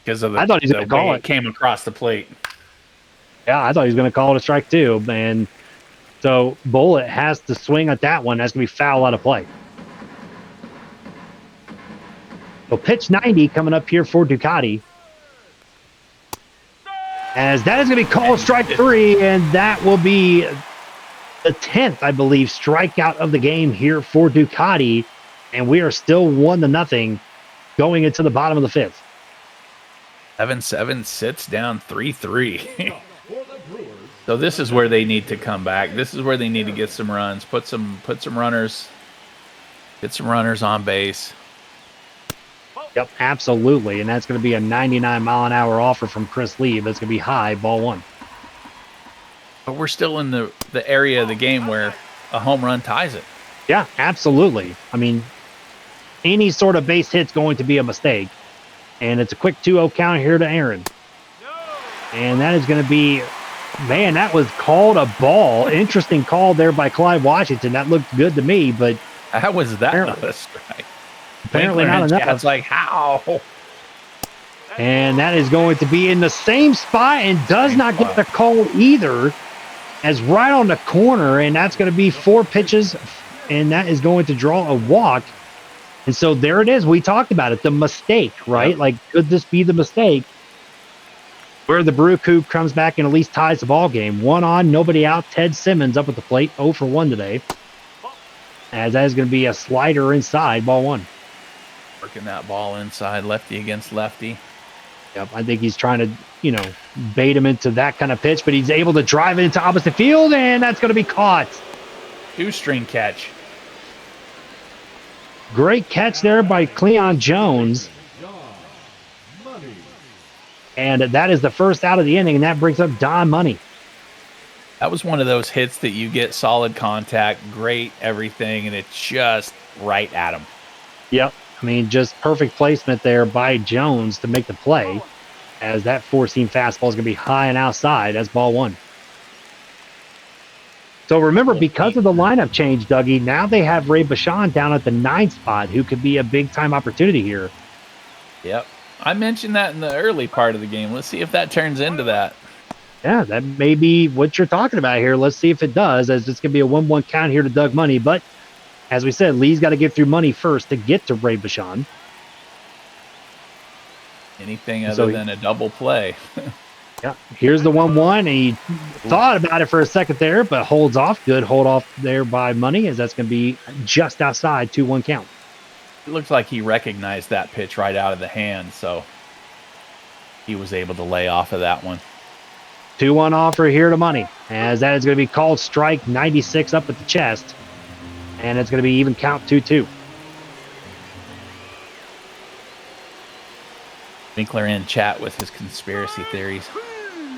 because of I thought he was going to call it came across the plate. Yeah, I thought he was going to call it a strike too. And so Bullet has to swing at that one. That's going to be foul out of play. So pitch 90 coming up here for Ducati. As that is going to be called strike 3, and that will be the 10th, I believe, strikeout of the game here for Ducati. And we are still 1-0 going into the bottom of the 5th. 7-7 sits down 3-3. For the Brewers. So this is where they need to come back. This is where they need to get some runs, put some runners, get some runners on base. Yep, absolutely. And that's going to be a 99-mile-an-hour offer from Chris Lee. That's going to be high, ball 1. But we're still in the area of the game where a home run ties it. Yeah, absolutely. I mean, any sort of base hit's going to be a mistake. And it's a quick 2-0 count here to Aaron. And that is going to be, man, that was called a ball. Interesting call there by Clyde Washington. That looked good to me, but How was that not a strike? apparently Winkler not and enough. Chad's like, how? And that is going to be in the same spot and does not get the call either, as right on the corner. And that's going to be 4 pitches, and that is going to draw a walk. And so there it is. We talked about it, the mistake, right? Yep. Like, could this be the mistake where the Brew Coop comes back and at least ties the ball game? 1 on, nobody out. Ted Simmons up at the plate, 0 for 1 today. As that is going to be a slider inside, ball 1. Working that ball inside, lefty against lefty. Yep, I think he's trying to, bait him into that kind of pitch, but he's able to drive it into opposite field, and that's going to be caught. 2-string catch. Great catch there by Cleon Jones. John Money. And that is the first out of the inning, and that brings up Don Money. That was one of those hits that you get solid contact, great everything, and it's just right at him. Yep. I mean, just perfect placement there by Jones to make the play, as that 4-seam fastball is going to be high and outside. That's ball 1. So remember, because of the lineup change, Dougie, now they have Ray Bashan down at the 9th spot, who could be a big-time opportunity here. Yep. I mentioned that in the early part of the game. Let's see if that turns into that. Yeah, that may be what you're talking about here. Let's see if it does, as it's going to be a 1-1 count here to Doug Money. But as we said, Lee's got to get through Money first to get to Ray Bashan. Anything And other so than a double play. Yeah, here's the 1-1. And he thought about it for a second there, but holds off. Good hold off there by Money, as that's going to be just outside 2-1 count. It looks like he recognized that pitch right out of the hand, so he was able to lay off of that one. 2-1 offer here to Money, as that is going to be called strike 96 up at the chest. And it's going to be even count 2-2. Winkler in chat with his conspiracy theories.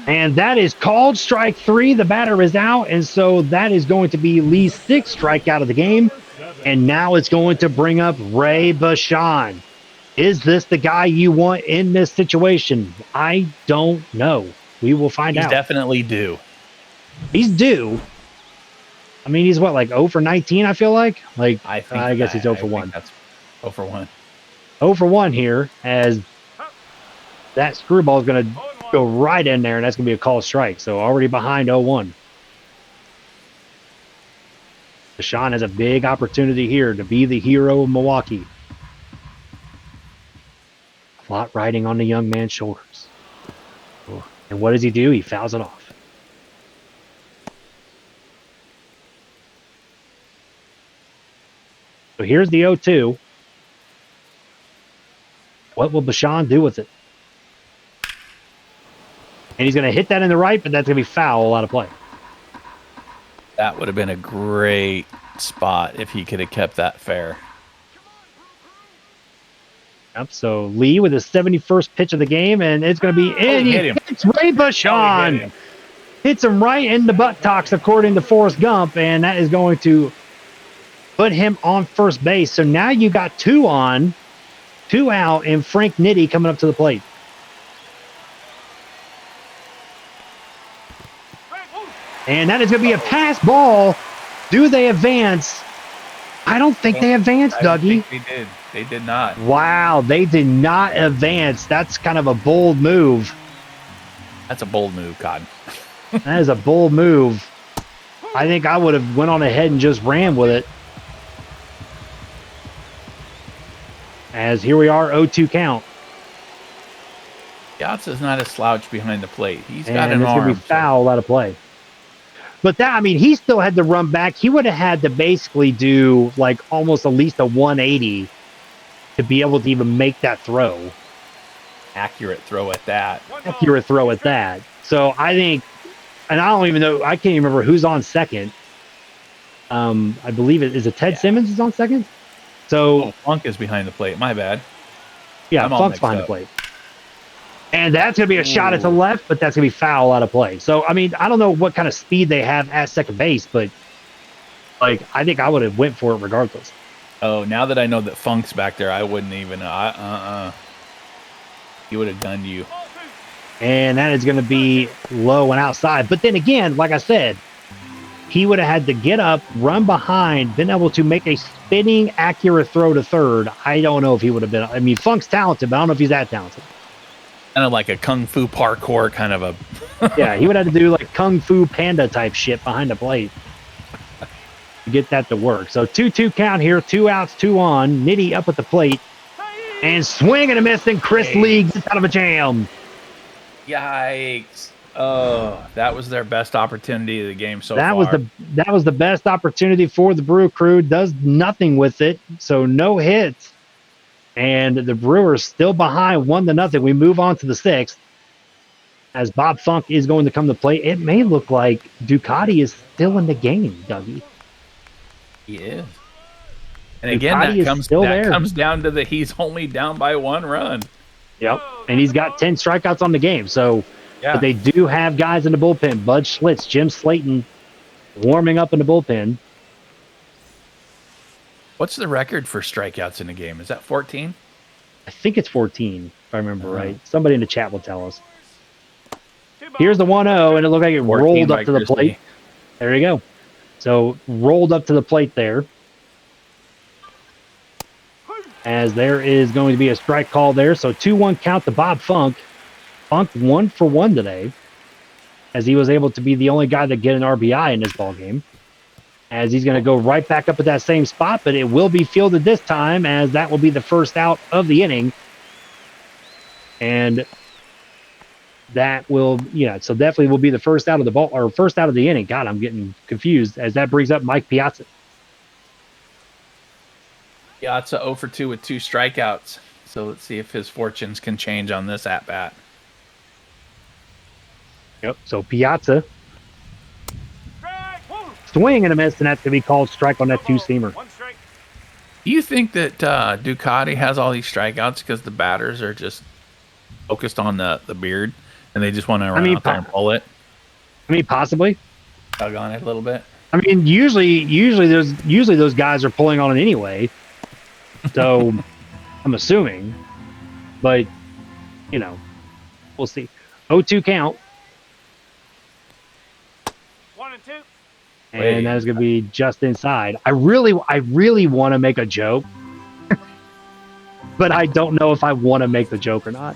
And that is called strike 3. The batter is out, and so that is going to be Lee's 6th strikeout of the game. And now it's going to bring up Ray Bashan. Is this the guy you want in this situation? I don't know. We will find He's out. definitely due. He's due. I mean, he's what, like 0 for 19, I feel like? I guess he's 0 for 1. That's 0 for 1. 0 for 1 here, as that screwball is going to go right in there, and that's going to be a call strike. So already behind 0-1. Bashan has a big opportunity here to be the hero of Milwaukee. A lot riding on the young man's shoulders. And what does he do? He fouls it off. So here's the 0-2. What will Bashan do with it? And he's going to hit that in the right, but that's going to be foul out of play. That would have been a great spot if he could have kept that fair. Yep, so Lee with his 71st pitch of the game, and it's going to be in. He hit him. It's Ray Bashan. Hits him right in the buttocks, according to Forrest Gump, and that is going to put him on first base. So now you got 2 on, 2 out, and Frank Nitti coming up to the plate. And that is going to be a pass ball. Do they advance? I don't think they advanced, I don't Dougie. think they did. They did not. Wow, they did not advance. That's kind of a bold move. That's a bold move, Cotton. That is a bold move. I think I would have went on ahead and just ran with it. As here we are, 0-2 count. Piazza's not a slouch behind the plate. He's got And an it's going arm. to be foul out of play. But that, I mean, he still had to run back. He would have had to basically do like almost at least a 180 to be able to even make that throw. Accurate throw at that. Accurate throw at that. So I think, and I don't even know, I can't even remember who's on second. I believe it is Ted Simmons is on second. So Oh, Funk is behind the plate. My bad. yeah, I'm all Funk's mixed behind the up. plate. And that's going to be a shot at the left, but that's going to be foul out of play. So, I mean, I don't know what kind of speed they have at second base, but like, I think I would have went for it regardless. Oh, now that I know that Funk's back there, I wouldn't even. He would have gunned you. And that is going to be low and outside. But then again, like I said, he would have had to get up, run behind, been able to make a spinning, accurate throw to third. I don't know if he would have been. I mean, Funk's talented, but I don't know if he's that talented. Kind of like a kung fu parkour kind of a. Yeah, he would have to do like Kung Fu Panda type shit behind the plate to get that to work. So 2-2 count here, 2 outs, 2 on. Nitti up at the plate and swing and a miss, and Chris Lee gets out of a jam. Yikes! Oh, that was their best opportunity of the game so That far. was the best opportunity for the Brew Crew. Does nothing with it, so no hits. And the Brewers still behind 1-0. We move on to the 6th. As Bob Funk is going to come to play, it may look like Ducati is still in the game, Dougie. He is. And again, Ducati is still that there. comes down to he's only down by 1 run. Yep. And he's got 10 strikeouts on the game. So, Yeah. but they do have guys in the bullpen. Bud Schlitz, Jim Slayton warming up in the bullpen. What's the record for strikeouts in a game? Is that 14? I think it's 14, if I remember right. Somebody in the chat will tell us. Here's the 1-0, and it looked like it 14 rolled by up to the Chris plate. Lee. There you go. So rolled up to the plate there. As there is going to be a strike call there. So 2-1 count to Bob Funk. Funk 1 for 1 today. as he was able to be the only guy that get an RBI in this ball game. As he's going to go right back up at that same spot, but it will be fielded this time, as that will be the first out of the inning. And that will, so definitely will be the first out of the ball, or first out of the inning. God, I'm getting confused, as that brings up Mike Piazza. Piazza 0 for 2 with 2 strikeouts. So let's see if his fortunes can change on this at bat. Yep. So Piazza swing and a miss, and that's going to be called strike on that 2-seamer. Do you think that Ducati has all these strikeouts because the batters are just focused on the beard and they just want to run out there and pull it? I mean, possibly. Tug on it a little bit. I mean, usually those guys are pulling on it anyway. So I'm assuming, but we'll see. 0-2 count. 1-2. And that is going to be just inside. I really want to make a joke, but I don't know if I want to make the joke or not.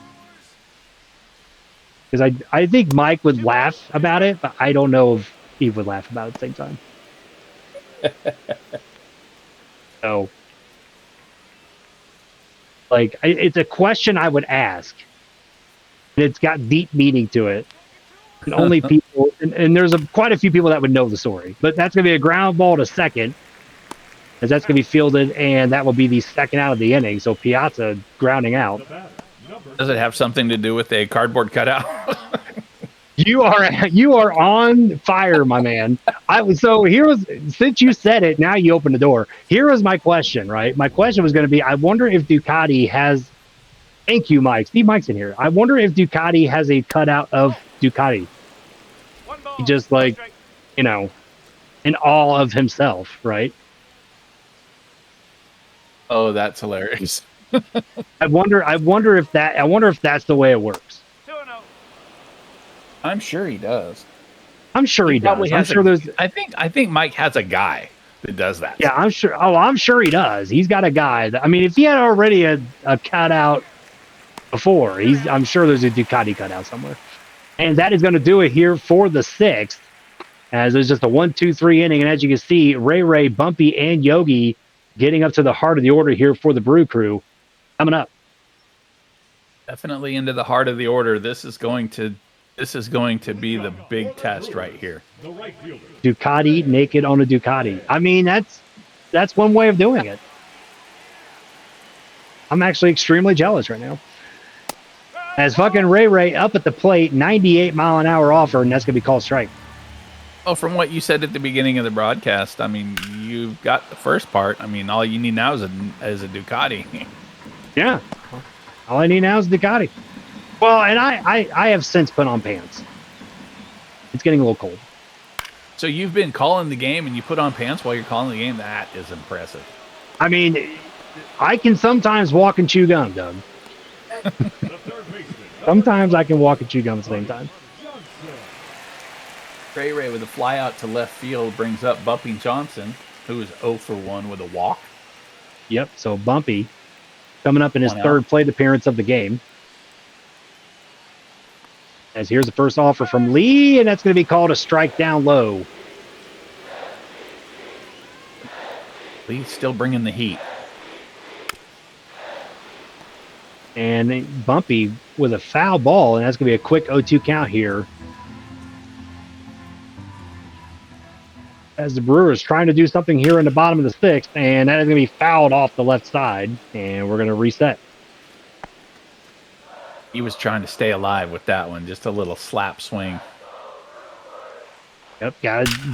Because I think Mike would laugh about it, but I don't know if he would laugh about it at the same time. So, it's a question I would ask. And it's got deep meaning to it. And only people, and there's quite a few people that would know the story. But that's going to be a ground ball to second, as that's going to be fielded, and that will be the second out of the inning. So Piazza grounding out. Does it have something to do with a cardboard cutout? You are on fire, my man. Since you said it, now you open the door. Here was my question, right? My question was going to be, I wonder if Ducati has. Thank you, Mike. Steve Mike's in here. I wonder if Ducati has a cutout of Ducati. He just in awe of himself, right? Oh, that's hilarious. I wonder if that's the way it works. 2-0. I'm sure he does. I'm sure he does. I'm sure there's. I think Mike has a guy that does that. Yeah, I'm sure. Oh, I'm sure he does. He's got a guy. If he had already a cutout before, I'm sure there's a Ducati cutout somewhere. And that is going to do it here for the 6th, as there's just a 1-2-3 inning. And as you can see, Ray, Bumpy, and Yogi getting up to the heart of the order here for the Brew Crew. Coming up. Definitely into the heart of the order. This is going to be the big test right here. Ducati naked on a Ducati. I mean, that's one way of doing it. I'm actually extremely jealous right now. As fucking Ray up at the plate, 98-mile-an-hour offer, and that's going to be called strike. Oh, from what you said at the beginning of the broadcast, I mean, you got the first part. I mean, all you need now is a Ducati. Yeah. All I need now is Ducati. Well, and I have since put on pants. It's getting a little cold. So you've been calling the game and you put on pants while you're calling the game? That is impressive. I mean, I can sometimes walk and chew gum, Doug. Sometimes I can walk and chew gum at the same time. Ray with a fly out to left field brings up Bumpy Johnson, who is 0 for 1 with a walk. Yep, so Bumpy coming up in his 3rd out. plate appearance of the game. As here's the first offer from Lee, and that's going to be called a strike down low. Lee's still bringing the heat. And Bumpy with a foul ball, and that's going to be a quick 0-2 count here. As the Brewers trying to do something here in the bottom of the 6th, and that is going to be fouled off the left side, and we're going to reset. He was trying to stay alive with that one. Just a little slap swing. Yep,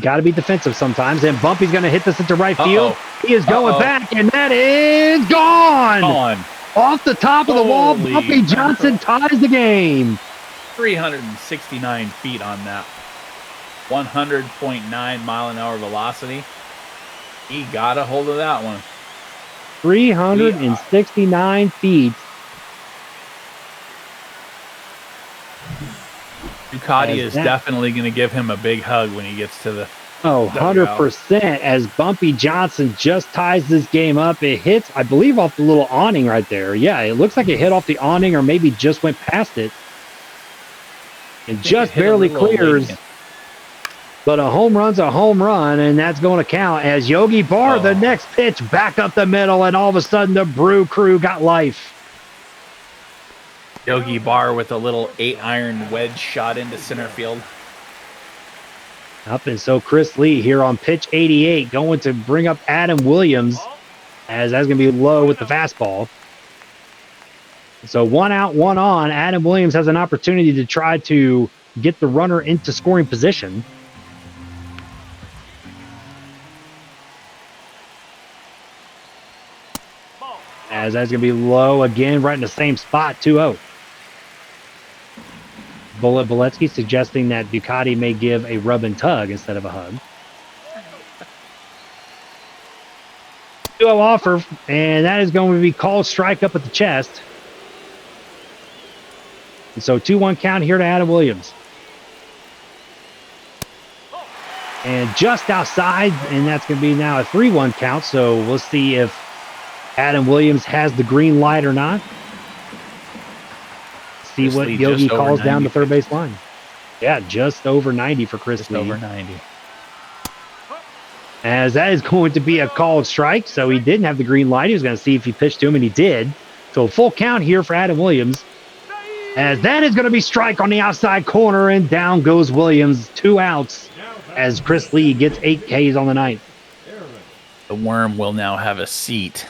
gotta be defensive sometimes. And Bumpy's going to hit this into right field. He is going back, and that is gone. Off the top of the wall, Bumpy Johnson ties the game. 369 feet on that. 100.9 mile an hour velocity. He got a hold of that one. 369 feet. Ducati is definitely going to give him a big hug when he gets to the... Oh, 100%. As Bumpy Johnson just ties this game up. It hits, I believe, off the little awning right there. Yeah, it looks like it hit off the awning or maybe just went past it. and just Hit a barely little clears. late. But a home run's a home run, and that's going to count as Yogi Bar, the next pitch, back up the middle, and all of a sudden the Brew Crew got life. Yogi Bar with a little 8-iron wedge shot into center field. Up, and so Chris Lee here on pitch 88 going to bring up Adam Williams, as that's going to be low with the fastball. So 1 out, 1 on. Adam Williams has an opportunity to try to get the runner into scoring position. As that's going to be low again, right in the same spot, 2-0. Bullet Boletsky suggesting that Ducati may give a rub and tug instead of a hug. 2-0 offer, and that is going to be called strike up at the chest. And so 2-1 count here to Adam Williams. And just outside, and that's going to be now a 3-1 count. So we'll see if Adam Williams has the green light or not. See Chris what Lee Yogi just over calls down 90 the third base line. Yeah, just over 90 for Chris Just Lee. over 90. As that is going to be a called strike. So he didn't have the green light. He was going to see if he pitched to him, and he did. So a full count here for Adam Williams. As that is going to be strike on the outside corner, and down goes Williams. 2 outs as Chris Lee gets 8 Ks on the night. The worm will now have a seat.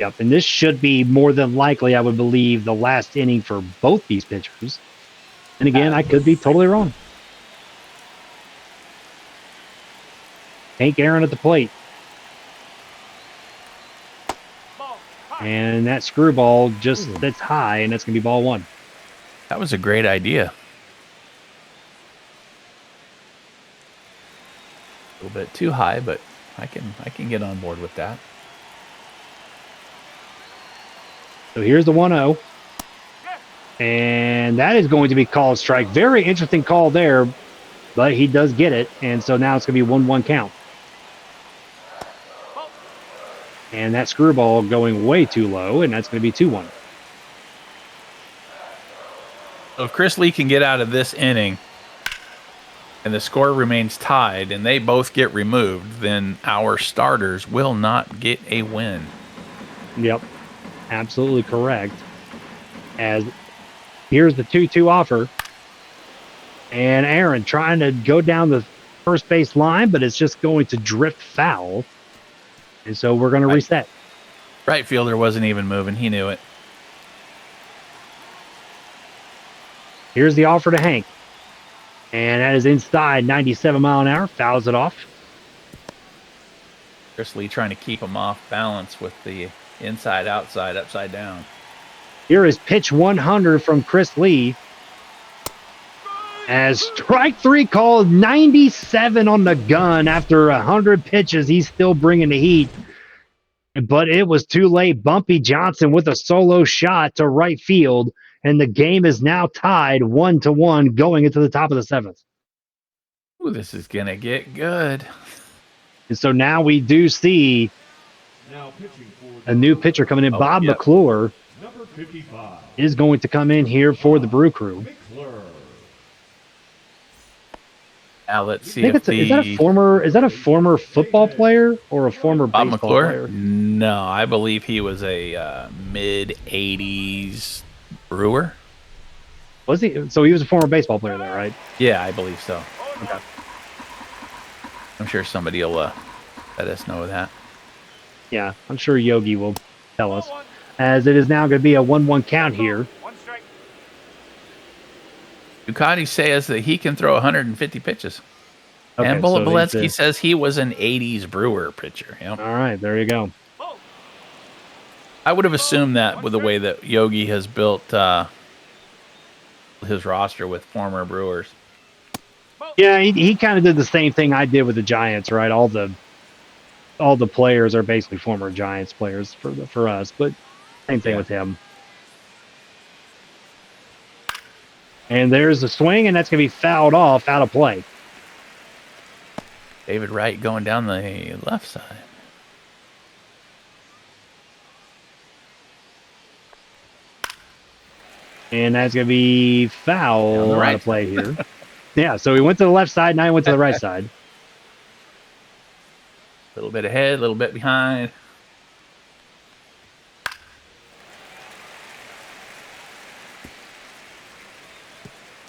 Yep, and this should be more than likely, I would believe, the last inning for both these pitchers. And again, I could be totally wrong. Hank Aaron at the plate. And that screwball just that's high, and that's going to be ball 1. That was a great idea. A little bit too high, but I can get on board with that. So here's the 1-0. And that is going to be called strike. Very interesting call there, but he does get it. And so now it's going to be 1-1 count. And that screwball going way too low, and that's going to be 2-1. So if Chris Lee can get out of this inning and the score remains tied and they both get removed, then our starters will not get a win. Yep, absolutely correct. As here's the 2-2 offer. And Aaron trying to go down the first base line, but it's just going to drift foul. And so we're going to reset. Right fielder wasn't even moving. He knew it. Here's the offer to Hank. And that is inside 97 mile an hour. Fouls it off. Chris Lee trying to keep him off balance with the inside, outside, upside down. Here is pitch 100 from Chris Lee. As strike 3 called, 97 on the gun. After 100 pitches, he's still bringing the heat. But it was too late. Bumpy Johnson with a solo shot to right field. And the game is now tied 1-1 going into the top of the 7th. Ooh, this is going to get good. And so now we do see Now pitching for a new pitcher coming in. Bob yeah. McClure number 55, is going to come in here for the Brew Crew. McClure. Now let's see I think if is that a former football player or a former Bob baseball McClure? player? No, I believe he was a mid-'80s Brewer. Was he? So he was a former baseball player there, right? Yeah, I believe so. Okay. I'm sure somebody will let us know that. Yeah, I'm sure Yogi will tell us. As it is now going to be a 1-1 count here. Ducati says that he can throw 150 pitches. Okay, And Bullet so Boletsky he's says he was an 80s Brewer pitcher. Yep. all right, there you go. I would have assumed that with the way that Yogi has built his roster with former Brewers. Yeah, he kind of did the same thing I did with the Giants, right? All the players are basically former Giants players for us, but same thing with him. And there's a swing, and that's going to be fouled off, out of play. David Wright going down the left side. And that's going to be foul On the right out of play here. Yeah, so he went to the left side, now he went to the right side. A little bit ahead, a little bit behind.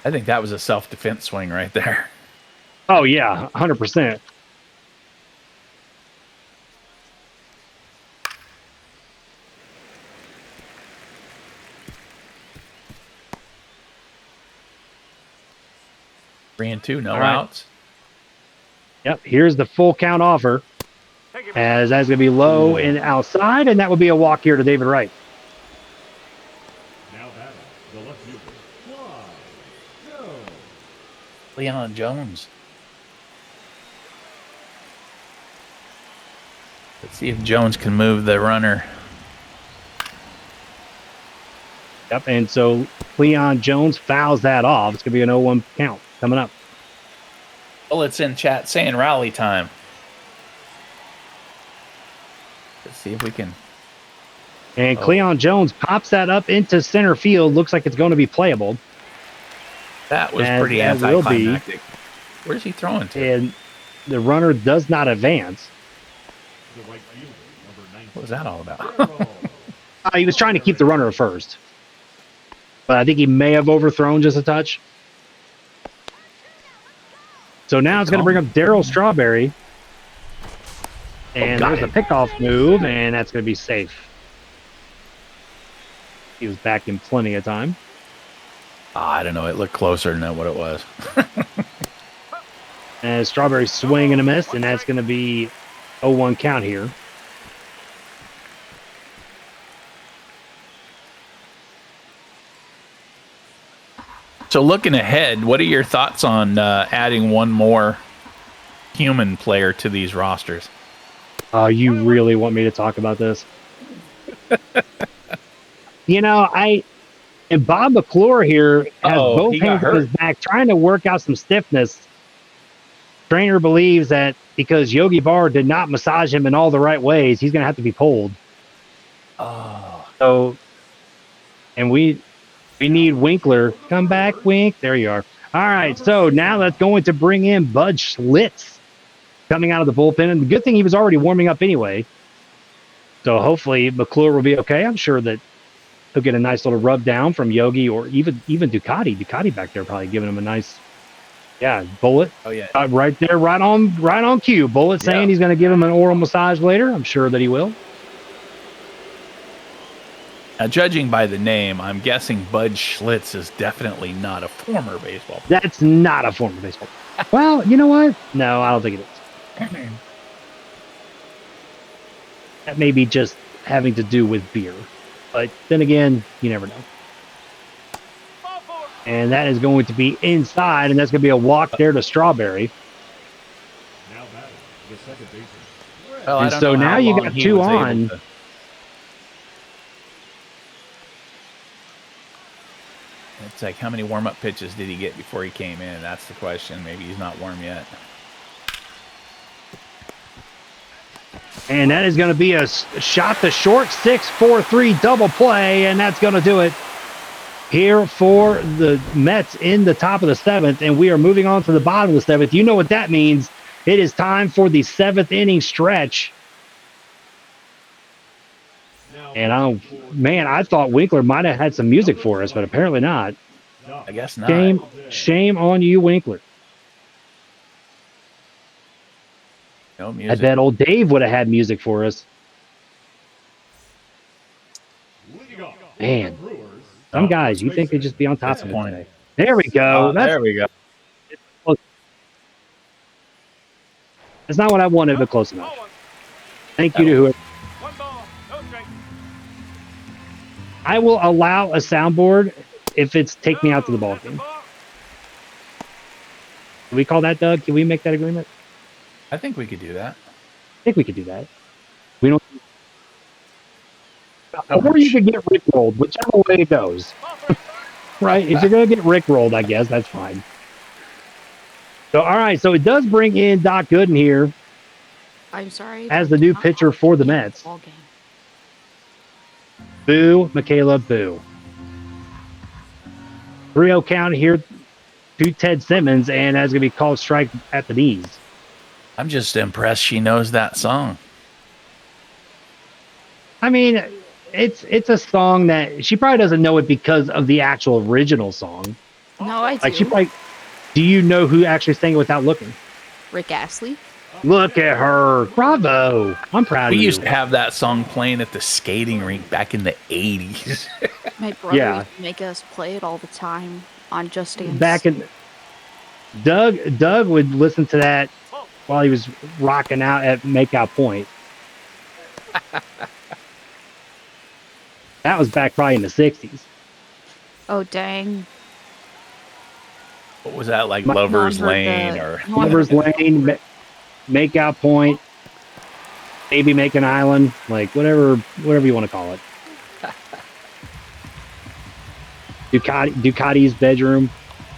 I think that was a self-defense swing right there. Oh, yeah, 100%. Three and two, no All right. outs. Yep, here's the full count offer. As that's going to be low and outside, and that would be a walk here to David Wright. Now batting, the left fielder, Clyde Jones. Leon Jones. Let's see if Jones can move the runner. Yep, and so Leon Jones fouls that off. It's going to be an 0-1 count coming up. Bullets in chat saying rally time. Let's see if we can. And Cleon Jones pops that up into center field. Looks like it's going to be playable. That was As pretty that will be. anticlimactic. Where's he throwing to? And the runner does not advance. The right fielder, number 19. What was that all about? Darrell. He was trying to keep the runner at first. But I think he may have overthrown just a touch. So now it's going to bring up Daryl Strawberry. And there's a pickoff move, and that's going to be safe. He was back in plenty of time. I don't know. It looked closer than what it was. And Strawberry swing and a miss, and that's going to be 0-1 count here. So looking ahead, what are your thoughts on adding one more human player to these rosters? You really want me to talk about this? And Bob McClure here has both hands on his back, trying to work out some stiffness. Trainer believes that because Yogi Berra did not massage him in all the right ways, he's going to have to be pulled. Oh. So, and we need Winkler. Come back, Wink. There you are. All right, so now that's going to bring in Bud Schlitz coming out of the bullpen. And the good thing, he was already warming up anyway. So hopefully McClure will be okay. I'm sure that he'll get a nice little rub down from Yogi or even Ducati. Ducati back there probably giving him a nice, bullet. Oh, yeah. Right there, right on cue. Bullet saying he's going to give him an oral massage later. I'm sure that he will. Now, judging by the name, I'm guessing Bud Schlitz is definitely not a former baseball player. That's not a former baseball player. Well, you know what? No, I don't think it is. That may be just having to do with beer. But then again, you never know. And that is going to be inside, and that's going to be a walk there to Strawberry. Now batting, the second baseman. Well, And so now you got two on. It's like, how many warm-up pitches did he get before he came in? That's the question. Maybe he's not warm yet. And that is going to be a shot to short, 6-4-3 double play, and that's going to do it here for the Mets in the top of the seventh, and we are moving on to the bottom of the seventh. You know what that means. It is time for the seventh inning stretch. And I thought Winkler might have had some music for us, but apparently not. I guess not. Shame on you, Winkler. No I music. bet old Dave would have had music for us. Leading off, Man, Brewers, some guys, you think they just be on top of it Disappointing. today. There we go. There we go. That's not what I wanted, but close enough. Thank you to whoever. I will allow a soundboard if it's take me out to the ball game. Can we call that, Doug? Can we make that agreement? I think we could do that. I think we could do that. We don't. Or you could get rickrolled, whichever way it goes. Right? If you're going to get rickrolled, I guess that's fine. So, all right. So it does bring in Doc Gooden here I'm sorry. as the new pitcher for the Mets. Ball game. Boo, Michaela, boo. 3-0 count here to Ted Simmons, and that's going to be called strike at the knees. I'm just impressed she knows that song. I mean, it's a song that she probably doesn't know it because of the actual original song. No, I Like she do. probably. Do you know who actually sang it without looking? Rick Astley. Look at her! Bravo! I'm proud We of you. used to have that song playing at the skating rink back in the 80s. My brother Yeah. used to make us play it all the time on Just Dance. Back in Doug would listen to that while he was rocking out at Makeout Point. That was back probably in the 60s. Oh dang! What was that, like No one Lover's heard Lane the- or no one Lover's heard Lane, Makeout Point, maybe Make an Island, like whatever you want to call it. Ducati's bedroom,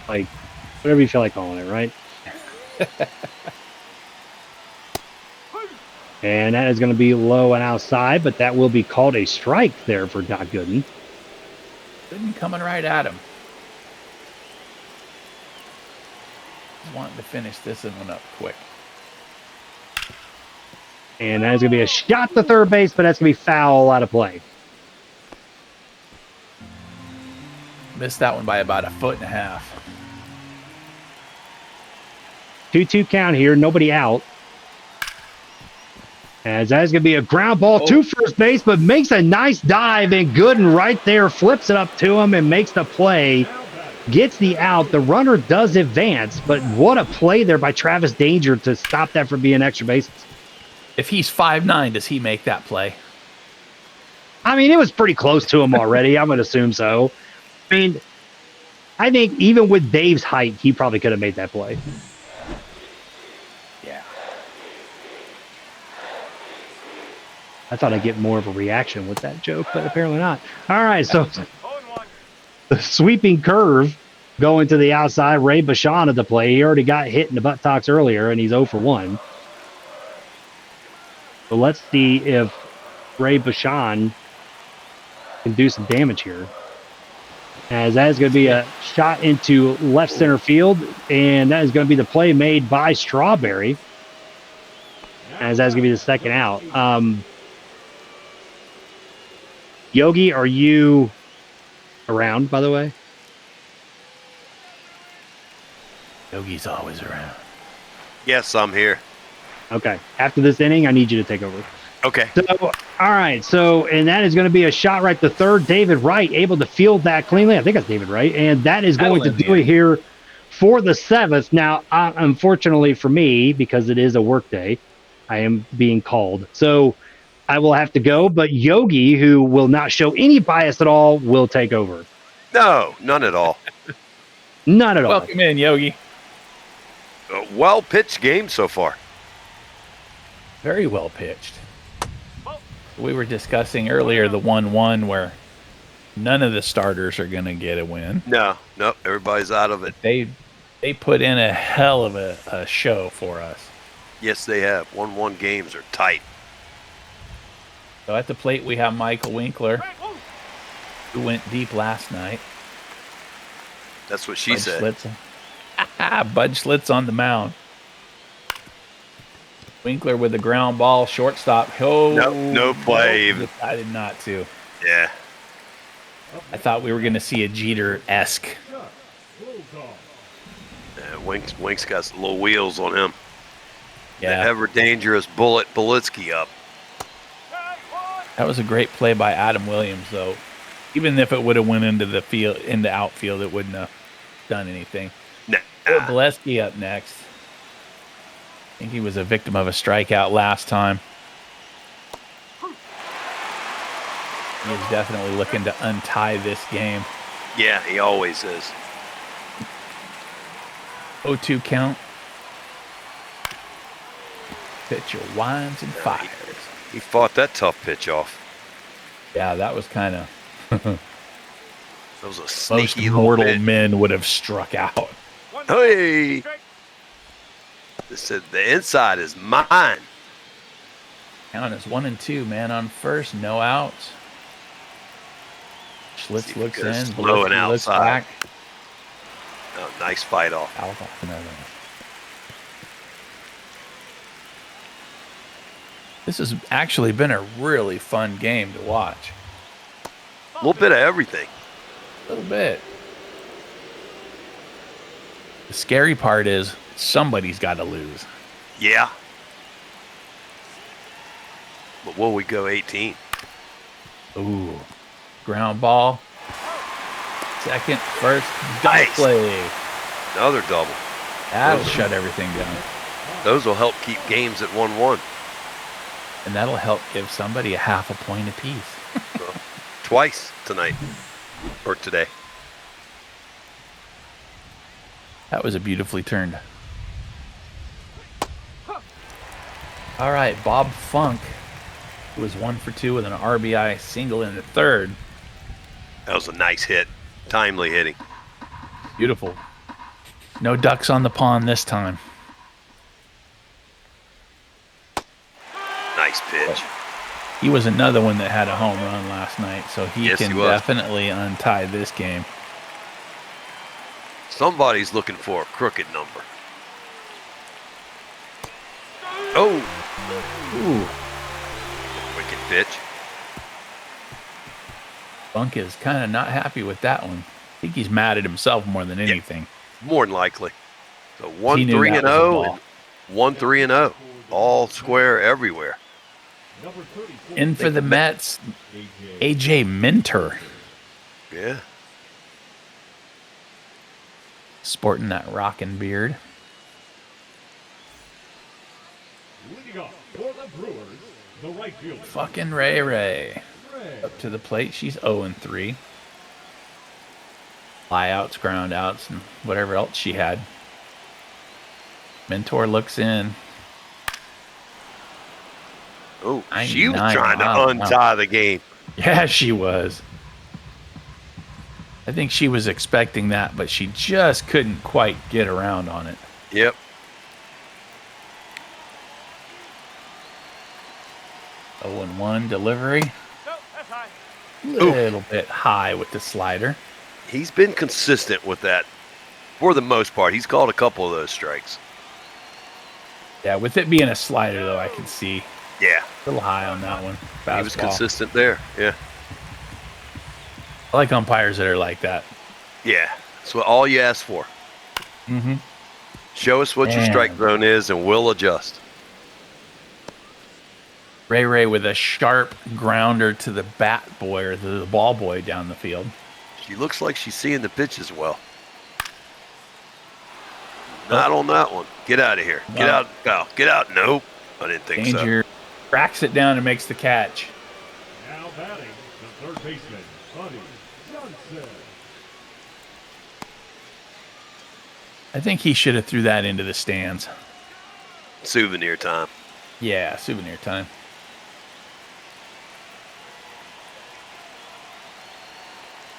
like whatever you feel like calling it, right? And that is going to be low and outside, but that will be called a strike there for Doc Gooden. Gooden coming right at him. Just wanting to finish this one up quick. And that is going to be a shot to third base, but that's going to be foul out of play. Missed that one by about 1.5 feet. 2-2 count here, nobody out. As that is going to be a ground ball to first base, but makes a nice dive, and Gooden right there flips it up to him and makes the play. Gets the out. The runner does advance, but what a play there by Travis Danger to stop that from being extra bases. If he's 5'9", does he make that play? I mean, it was pretty close to him already. I'm going to assume so. I mean, I think even with Dave's height, he probably could have made that play. Yeah. I thought I'd get more of a reaction with that joke, but apparently not. All right, so the sweeping curve going to the outside. Ray Bashan at the play. He already got hit in the buttocks earlier, and he's 0 for 1. So let's see if Ray Bashan can do some damage here. As that is going to be a shot into left center field, and that is going to be the play made by Strawberry. As that's going to be the second out. Yogi, are you around, by the way? Yogi's always around. Yes, I'm here. Okay. After this inning, I need you to take over. Okay. So, all right. So, and that is going to be a shot right to third. David Wright able to field that cleanly. I think that's David Wright. And that is going to do it here for the 7th. Now, unfortunately for me, because it is a work day, I am being called. So I will have to go. But Yogi, who will not show any bias at all, will take over. No, none at all. None at all. Welcome in, Yogi. Well pitched game so far. Very well pitched. We were discussing earlier the 1-1 where none of the starters are going to get a win. No, everybody's out of it. They put in a hell of a show for us. Yes, they have. 1-1 games are tight. So at the plate we have Michael Winkler, who went deep last night. That's what she said. Bud Schlitz on the mound. Winkler with the ground ball, shortstop. Oh, no play even. Decided not to. Yeah. I thought we were going to see a Jeter-esque. Wink's got some little wheels on him. Yeah. The ever dangerous Bullet Bolitsky up. That was a great play by Adam Williams, though. Even if it would have went into the field, into outfield, it wouldn't have done anything. Nah. Bolesky up next. I think he was a victim of a strikeout last time. He is definitely looking to untie this game. Yeah, he always is. 0-2 count. Pitcher winds and fires. He fought that tough pitch off. Yeah, that was kind of... That was a Most sneaky little mortal pitch. men would have struck out. Hey! They said the inside is mine. Count is 1-2. Man on first, no outs. Schlitz See if he looks goes in. slow and Bolesky looks outside. back. Oh, nice fight off. This has actually been a really fun game to watch. A little bit of everything. A little bit. The scary part is somebody's got to lose. Yeah. But will we go 18? Ooh. Ground ball. Second, first, double Nice. play. Another double. That'll shut everything down. Those will help keep games at 1-1. And that'll help give somebody a half a point apiece. Twice tonight. Or today. That was a beautifully turned. All right, Bob Funk was 1 for 2 with an RBI single in the third. That was a nice hit. Timely hitting. Beautiful. No ducks on the pond this time. Nice pitch. He was another one that had a home run last night, so he Yes, can he was. definitely untie this game. Somebody's looking for a crooked number. Oh, Ooh, wicked pitch. Funk is kind of not happy with that one. I think he's mad at himself more than anything. More than likely. So He knew 1-3 that and was a 0 ball. and 1-3 and 0. All square everywhere. Number 34, In for the Mets, AJ Minter, Yeah. sporting that rockin' beard. leading off for the Brewers, the right fielder. Fucking Ray Ray. Ray. Up to the plate, she's 0-3. Flyouts, ground outs, and whatever else she had. Mentor looks in. Oh, she was 99 trying to miles an untie the game. Yeah, she was. I think she was expecting that, but she just couldn't quite get around on it. Yep. Oh, and 1 delivery. Little bit high with the slider. He's been consistent with that for the most part. He's called a couple of those strikes. Yeah, with it being a slider, though, I can see Yeah. a little high on that one. He was Fastball. consistent there. Yeah. I like umpires that are like that. Yeah. That's what all you ask for. Mm-hmm. Show us what your strike zone is and we'll adjust. Ray Ray with a sharp grounder to the bat boy or the ball boy down the field. She looks like she's seeing the pitches well. Not on that one. Get out of here. Get No. out. Go. Get out. Nope. I didn't think Danger. Cracks it down and makes the catch. Now batting, the third baseman, Buddy Johnson. I think he should have threw that into the stands. so. Souvenir time. Yeah, souvenir time.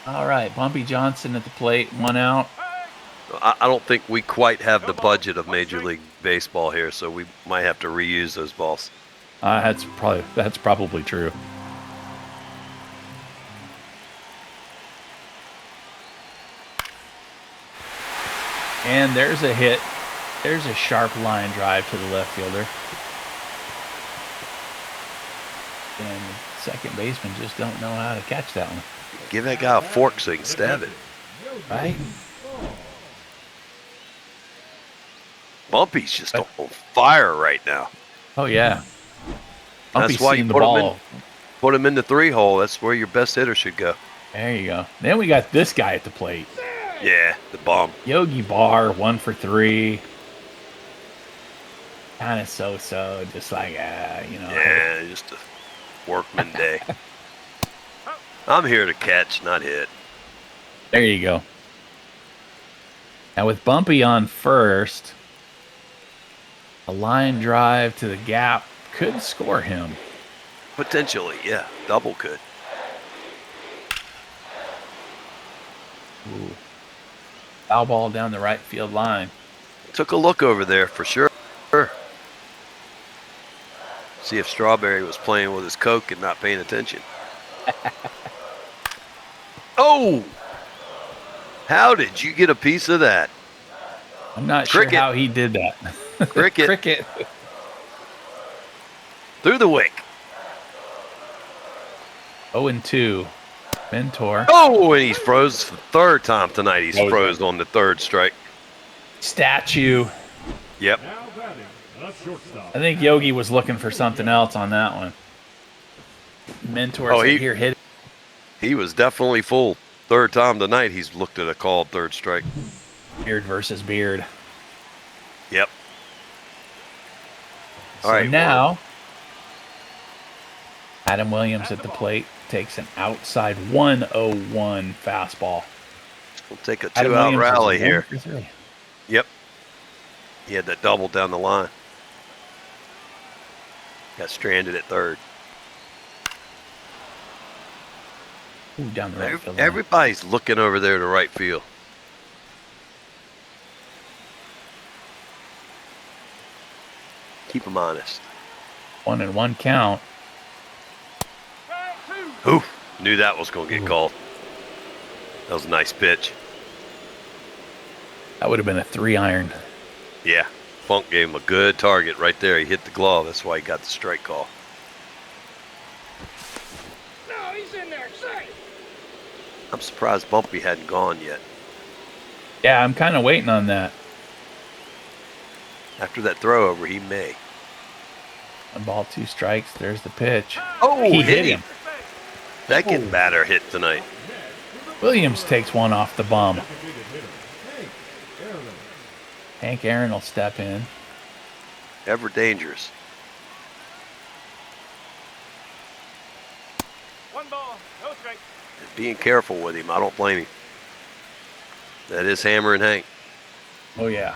All right, Bumpy Johnson at the plate, 1 out. I don't think we quite have the budget of Major League Baseball here, so we might have to reuse those balls. That's probably true. And there's a hit. There's a sharp line drive to the left fielder. And the second baseman just don't know how to catch that one. Give that guy a fork so he can stab it. Right? Bumpy's just on fire right now. Oh, yeah. Bumpy's That's why seen you the put ball. him in the 3-hole. That's where your best hitter should go. There you go. Then we got this guy at the plate. Yeah, the bum. Yogi Barr, 1 for 3. Kind of so-so, just like, Yeah, just a workman day. I'm here to catch, not hit. There you go. Now with Bumpy on first, a line drive to the gap could score him. Potentially, yeah. Double could. Ooh. Foul ball down the right field line. Took a look over there for sure. See if Strawberry was playing with his Coke and not paying attention. Oh! How did you get a piece of that? I'm not Cricket. sure how he did that. Cricket. Cricket. Through the wick. 0-2. Mentor. Oh, and he's froze for the third time tonight. He's That was froze on the third strike. Statue. Yep. Now batting, the shortstop. I think Yogi was looking for something else on that one. Mentor Oh, said, he- here, hit it. He was definitely full. Third time tonight he's looked at a called third strike. Beard versus beard. Yep. So All right. now, Adam Williams at the plate takes an outside 101 fastball. We'll take a Adam two-out Williams is rally 1 here. for 3. Yep. He had that double down the line. Got stranded at third. Ooh, down the right field line. Everybody's looking over there to right field. Keep them honest. 1-1 count. Ooh, knew that was going to get called. That was a nice pitch. That would have been a 3-iron. Yeah, Funk gave him a good target right there. He hit the glove. That's why he got the strike call. No, he's in there. Say. I'm surprised Bumpy hadn't gone yet. Yeah, I'm kind of waiting on that. After that throw over, he may. 1 ball, 2 strikes. There's the pitch. Oh, He hit hit him. Second batter hit tonight. Williams takes one off the bum. Designated hitter, Hank Aaron. Hank Aaron will step in. Ever dangerous. 1 ball, no strike. Being careful with him. I don't blame him. That is Hammer and Hank. Oh, yeah.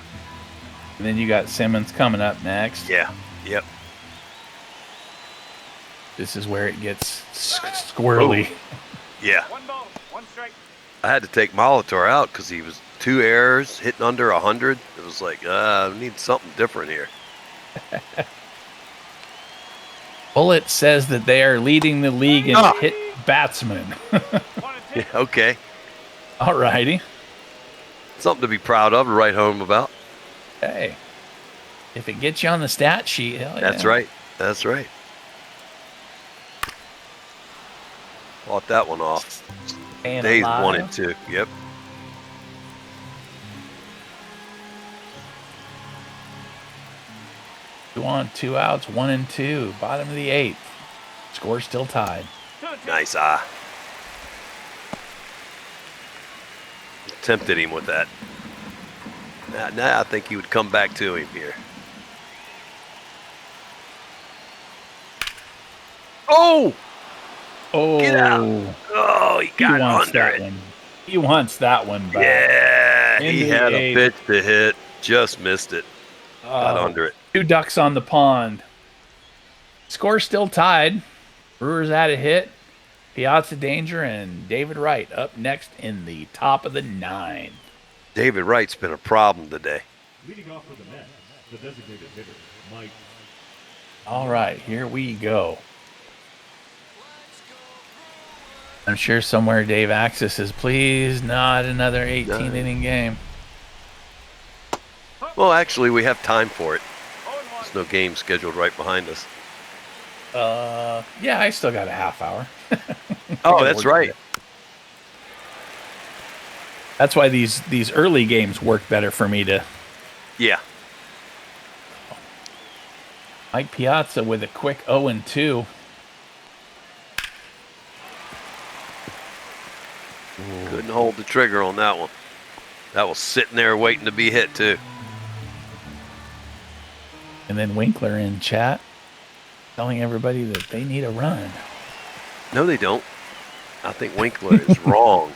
And then you got Simmons coming up next. Yeah. Yep. This is where it gets squirrely. Yeah. 1 ball, 1 strike. I had to take Molitor out because he was 2 errors, hitting under 100. It was like, I need something different here. Bullet says that they are leading the league in hit batsmen. 1 and 2. Yeah, okay. All righty. Something to be proud of, to write home about. Hey, if it gets you on the stat sheet, hell yeah. That's right. That's right. Fought that one off. Staying Days alive. 1 and 2. Yep. Two on, 2 outs, 1-2. Bottom of the 8th. Score still tied. 2 and 2. Nice eye. Tempted him with that. Now I think he would come back to him here. Oh! Oh, Get out. Oh, he he got wants under that it. one. He wants that one back. Yeah, Into he the had a eighth. pitch to hit. Just missed it. Got Oh, under it. 2 ducks on the pond. Score still tied. Brewers had a hit. Piazza Danger and David Wright up next in the top of the 9th. David Wright's been a problem today. Leading off for the Mets, the designated hitter, Mike. All right, here we go. I'm sure somewhere Dave Axis is, please, not another 18-inning game. Well, actually, we have time for it. 0 and 1. There's no game scheduled right behind us. Yeah, I still got a half hour. Oh, that's right. That's why these early games work better for me to. Yeah. Mike Piazza with a quick 0-2. Couldn't hold the trigger on that one. That was sitting there waiting to be hit, too. And then Winkler in chat telling everybody that they need a run. No, they don't. I think Winkler is wrong.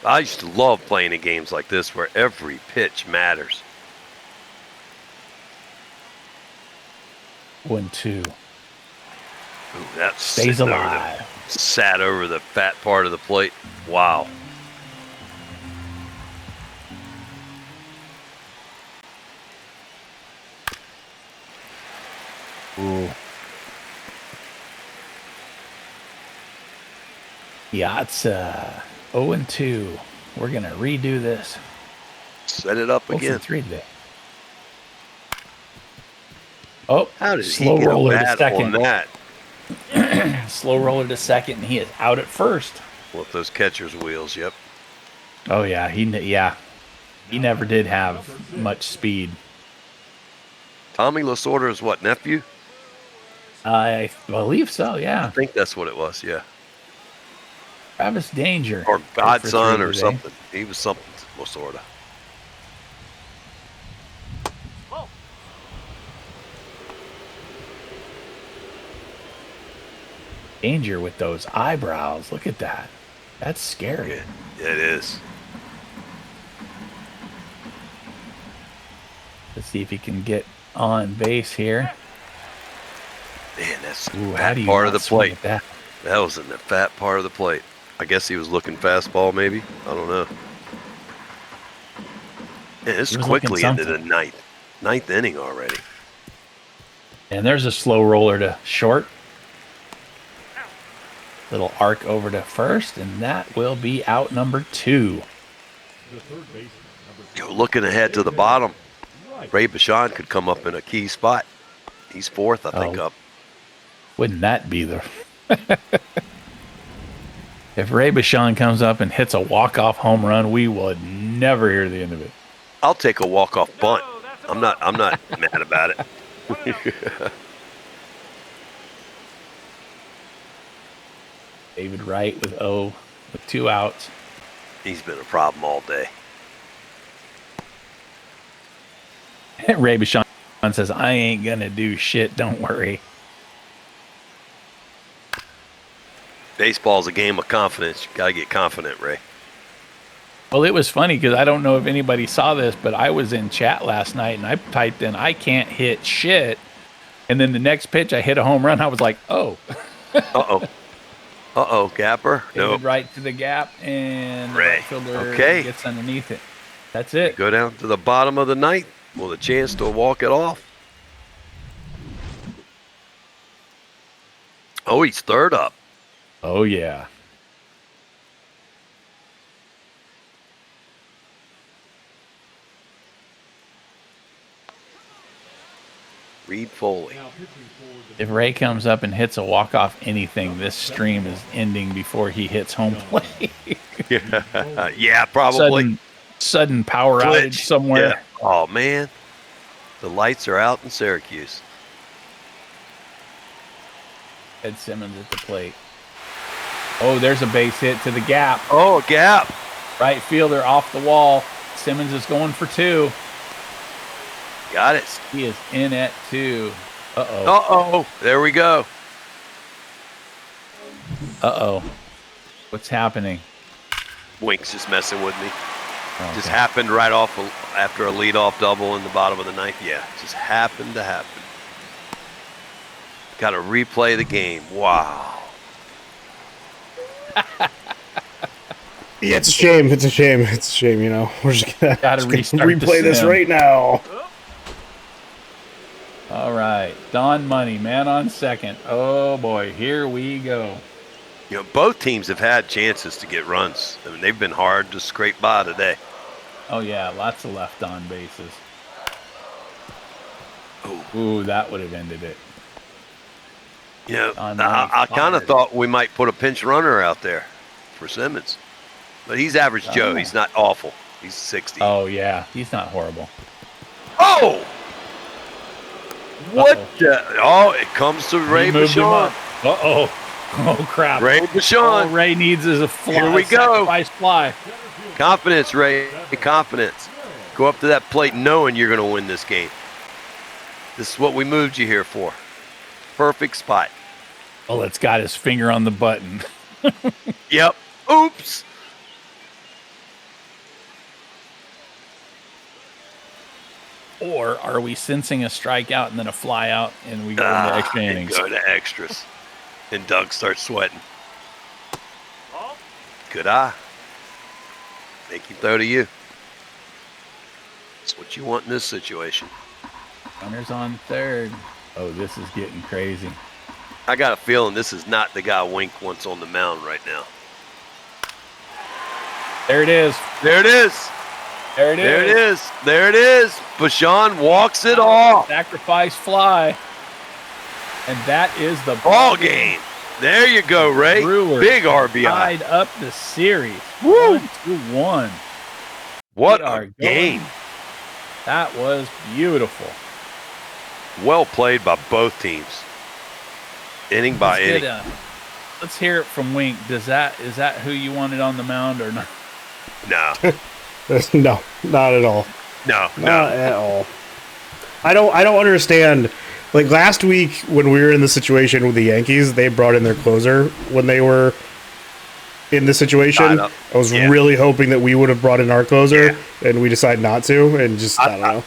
I used to love playing in games like this where every pitch matters. 1-2. Ooh, that Stays sitting over the- alive. sat over the fat part of the plate. Wow. Ooh. Piazza 0-2. We're gonna redo this. Set it up 0 for again. 3 today. Oh, How did slow he get roller a to bat second. on that? Slow roller to second, and he is out at first. With those catcher's wheels, yep. Oh yeah, he never did have much speed. Tommy Lasorda's what, nephew? I believe so. I Yeah, think that's what it was, yeah. Travis Danger Or 0 for godson 3 or today. something. He was something, Lasorda. Ball. Danger with those eyebrows. Look at that. That's scary. Yeah, it is. Let's see if he can get on base here. Man, that's Ooh, the how fat do you part not of the swing plate. at that? That was in the fat part of the plate. I guess he was looking fastball, maybe. I don't know. Man, it's He was looking quickly into something. the ninth inning already. And there's a slow roller to short. Little arc over to first, and that will be out number 2. The third baseman, number Yo, looking ahead to the bottom, Ray Bashan could come up in a key spot. He's 4th, I think, Oh. up. Wouldn't that be the... If Ray Bashan comes up and hits a walk-off home run, we would never hear the end of it. I'll take a walk-off bunt. No, that's a I'm ball. not mad about it. 1 out. David Wright with 2 outs. He's been a problem all day. Ray Bashan says, I ain't gonna do shit, don't worry. Baseball's a game of confidence. You got to get confident, Ray. Well, it was funny because I don't know if anybody saw this, but I was in chat last night and I typed in, I can't hit shit. And then the next pitch, I hit a home run. I was like, oh. Uh-oh. Uh-oh, Gapper. No. David right to the gap, and the Ray. right fielder Okay. gets underneath it. That's it. Go down to the bottom of the ninth with a chance to walk it off. Oh, he's 3rd up. Oh, yeah. Reed Foley. now pitching for the If Ray comes up and hits a walk-off anything, this stream is ending before he hits home plate. Yeah, probably. Sudden power outage Glitch. somewhere. Yeah. Oh, man. The lights are out in Syracuse. Ed Simmons at the plate. Oh, there's a base hit to the gap. Oh, gap. Right fielder off the wall. Simmons is going for 2. Got it. He is in at 2. Uh-oh. Uh-oh. There we go. Uh-oh. What's happening? Wink's just messing with me. Oh, Just okay. happened right off after a leadoff double in the bottom of the ninth. Yeah, just happened to happen. Got to replay the game. Wow. Yeah, it's a shame. It's a shame. It's a shame. You know, we're just gonna, Gotta just gonna restart the replay this sim. right now. All right. Don Money, man on second. Oh, boy. Here we go. You know, both teams have had chances to get runs. I mean, they've been hard to scrape by today. Oh, yeah. Lots of left on bases. Oh. Ooh, that would have ended it. You know, On I kind of fired. thought we might put a pinch runner out there for Simmons. But he's average Joe. Oh. He's not awful. He's 60. Oh, yeah. He's not horrible. Oh! What Uh-oh. the? Oh, it comes to Ray He moved him Bashan. up. Uh-oh. Oh, crap. Ray All Bashan. Ray needs is a fly. Here we a go. sacrifice fly. Confidence, Ray. Confidence. Go up to that plate knowing you're going to win this game. This is what we moved you here for. Perfect spot. Oh, it's got his finger on the button. Yep. Oops. Or are we sensing a strikeout and then a fly out and we go into extra And innings? go to extras. And Doug starts sweating. Ball. Good eye. Make him throw to you. That's what you want in this situation. Runners on third. Oh, this is getting crazy. I got a feeling this is not the guy Wink wants on the mound right now. There it is. There it is. There it is. There it is. There it is. Bashan walks it off. Sacrifice fly. And that is the Ball game. There you go, Ray. Brewers Big RBI. tied up the series. Woo. 1-1. What We are a game. going. That was beautiful. Well played by both teams. Inning by Let's inning. get, let's hear it from Wink. Is that who you wanted on the mound or not? No. No, not at all. No. Not at all. I don't understand. Like last week when we were in the situation with the Yankees, they brought in their closer when they were in the situation. Tied up. I was Yeah. really hoping that we would have brought in our closer, and we decided not to, and just I don't know.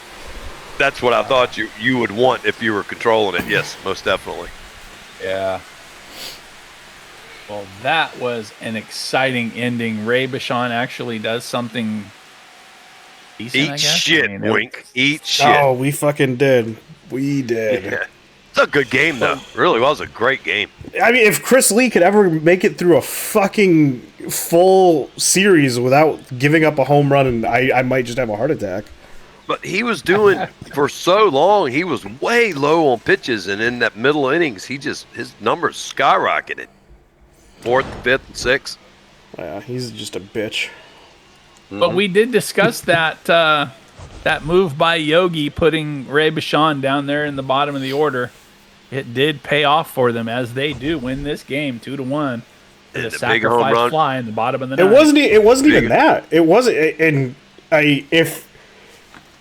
That's what I thought you would want if you were controlling it. Yes, most definitely. Yeah. Well, that was an exciting ending. Ray Bashan actually does something decent, I Eat guess. shit, it Wink. Eat shit. Oh, we fucking did. We did. Yeah. It's a good game, though. It really was a great game. I mean, if Chris Lee could ever make it through a fucking full series without giving up a home run, and I might just have a heart attack. But he was doing, for so long, he was way low on pitches, and in that middle innings, his numbers skyrocketed. 4th, 5th, and 6th. Yeah, he's just a bitch. But we did discuss that that move by Yogi putting Ray Bashan down there in the bottom of the order. It did pay off for them, as they do win this game 2-1 with a And the big home sacrifice run. fly in the bottom of the It ninth. wasn't. It wasn't even that. It wasn't. And if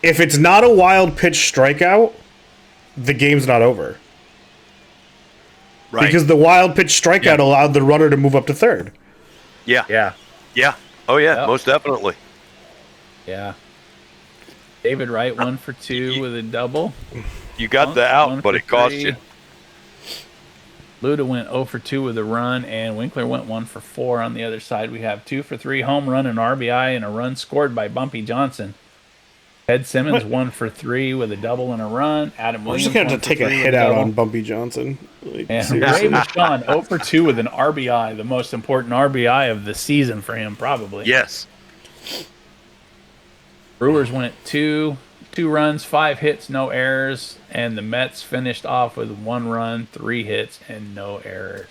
it's not a wild pitch strikeout, the game's not over. Right. Because the wild pitch strikeout allowed the runner to move up to third. Yeah. Yeah, Oh, yeah, Yep. most definitely. yeah. David Wright 1 for 2 with a double. You got the 1 out, but for it cost 3. you. Luda went 0 for 2 with a run, and Winkler went 1 for 4 on the other side. We have 2 for 3 home run, and RBI, and a run scored by Bumpy Johnson. Ed Simmons 1 for 3 with a double and a run. Adam We're Williams just gonna 1 have to for take a 3 with hit out double. on Bumpy Johnson. Like, And seriously. Ray Bashan 0 for 2 with an RBI, the most important RBI of the season for him, probably. Yes. Brewers went 2 runs, 5 hits, no errors, and the Mets finished off with 1 run, 3 hits, and no errors.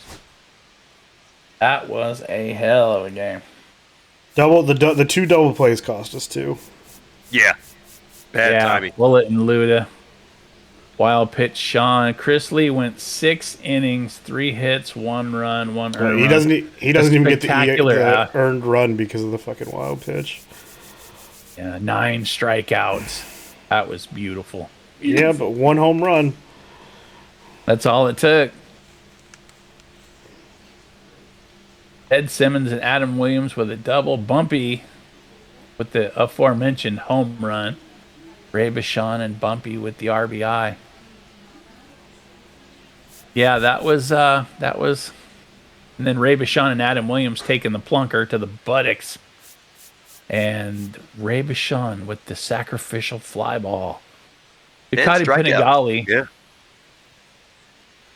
That was a hell of a game. The 2 double plays cost us too. Yeah. Bad timing. Bullet and Luda. Wild pitch Sean. Chris Lee went 6 innings, 3 hits, 1 run, 1 earned He run. doesn't. He doesn't even get spectacular, the earned run because of the fucking wild pitch. Yeah, 9 strikeouts. That was beautiful. Yeah, but 1 home run. That's all it took. Ed Simmons and Adam Williams with a double. Bumpy with the aforementioned home run. Ray Bashan and Bumpy with the RBI. Yeah, that was. And then Ray Bashan and Adam Williams taking the plunker to the buttocks. And Ray Bashan with the sacrificial fly ball. Ducati strikeout. Pinegali, Yeah.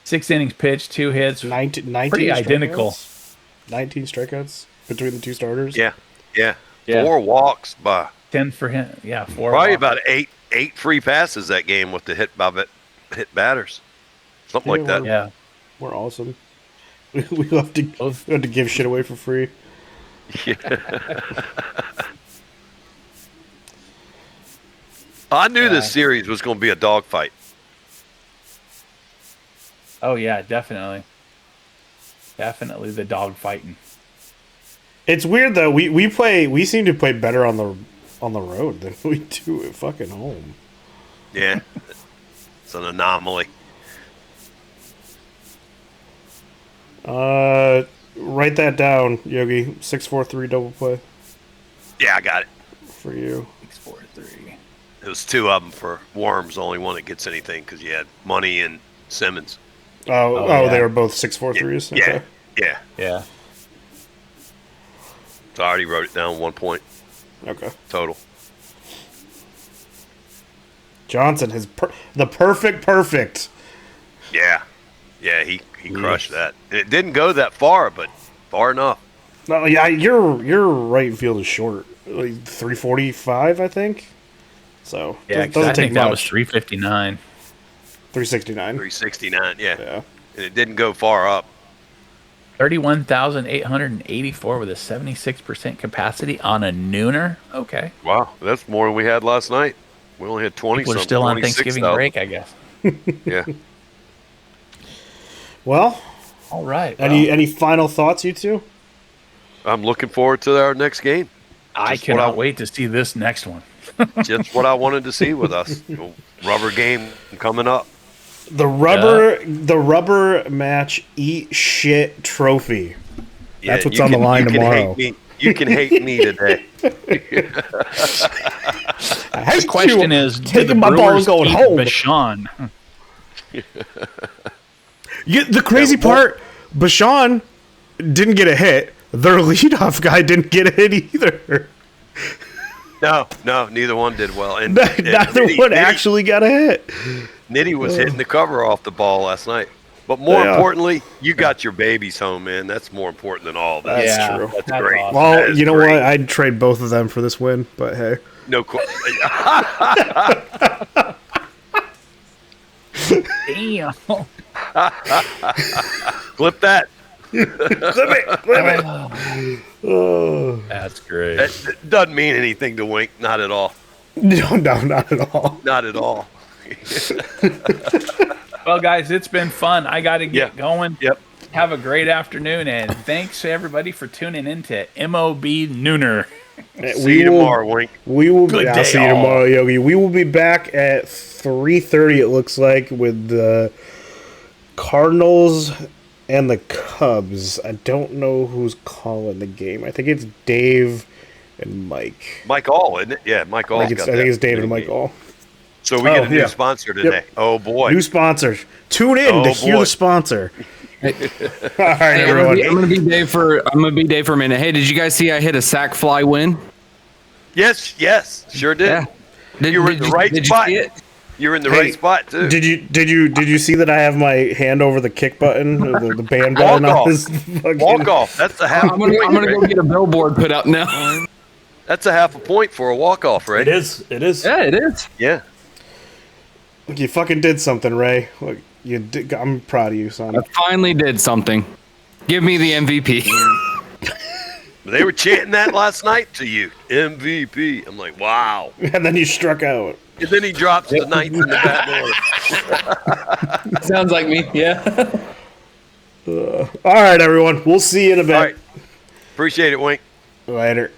6 innings pitched, 2 hits. 19 Pretty identical. strikeouts? 19 strikeouts between the 2 starters. Yeah. Yeah. Yeah. 4 walks by 10 for him. Yeah, 4. probably walks. about eight free passes that game with the hit batters. Something like that. Yeah. We're awesome. We have to give shit away for free. I knew this series was going to be a dogfight. Oh yeah, definitely. Definitely the dog fighting. It's weird though. We seem to play better on the road than we do at fucking home. Yeah. It's an anomaly. Write that down, Yogi. 6-4-3 double play Yeah, I got it. for you. 6-4-3. It was 2 of them for Worms. The only one that gets anything because you had Money and Simmons. Oh, yeah. they were both 6-4-3s. Yeah. Okay. Yeah. Yeah. So I already wrote it down 1 point Okay. total. Johnson has the perfect. Yeah. Yeah, he crushed that. And it didn't go that far, but far enough. No, yeah, your right field is short, like 345, I think. So Yeah, doesn't 'cause I take think that much. was 359. 369. 369. Yeah. Yeah. And it didn't go far up. 31,884 with a 76% capacity on a nooner. Okay. Wow, that's more than we had last night. We only had 20 People are something. still on Thanksgiving 26,000. break, I guess. Yeah. Well, All right. any final thoughts, you two? I'm looking forward to our next game. I Just what cannot wait to see this next one. Just what I wanted to see with us. Rubber game coming up. The rubber match eat shit trophy. That's what's you on the line you tomorrow. You can hate me today. I hate The question you is, do taking the my ball and Brewers going eat home. Bashan? The crazy part, Bashan didn't get a hit. Their leadoff guy didn't get a hit either. No, neither one did well. And Neither one actually got a hit. Nitty was hitting the cover off the ball last night. But more Yeah. importantly, you got your babies home, man. That's more important than all that. That's true. That's That's great. awesome. Well, That is you know great. what? I'd trade both of them for this win, but hey. No question. Damn. Clip that. That's great. That doesn't mean anything to Wink. Not at all. No, not at all. Not at all. Well, guys, it's been fun. I got to get going. Yep. Have a great afternoon, and thanks to everybody for tuning in to MOB Nooner. See you tomorrow, Wink. We will. Good I'll day, see you all. tomorrow, Yogi. We will be back at 3:30. It looks like with the Cardinals and the Cubs. I don't know who's calling the game. I think it's Dave and Mike. Mike All, isn't it? Yeah, Mike All. I think it's Dave and Mike all. So we get a new yeah. sponsor today. Oh boy. New sponsor. Tune in Oh, to hear boy. the sponsor. All right, Hey, everyone. I'm gonna be Dave for a minute. Hey, did you guys see I hit a sack fly win? Yes, sure did. Yeah. You were in the right did spot. You see it? You're in the Hey, right spot too. Did you see that I have my hand over the kick button, or the band button Walk on off. this fucking... Walk off. That's a half. I'm gonna go get a billboard put up now. That's a half a point for a walk off, right? It is. Yeah, it is. Yeah. You fucking did something, Ray. Look, you did, I'm proud of you, son. I finally did something. Give me the MVP. They were chanting that last night to you. MVP. I'm like, wow. And then you struck out. And then he drops the ninth in the bat order. Sounds like me. Yeah. All right, everyone. We'll see you in a bit. All right. Appreciate it, Wink. Later.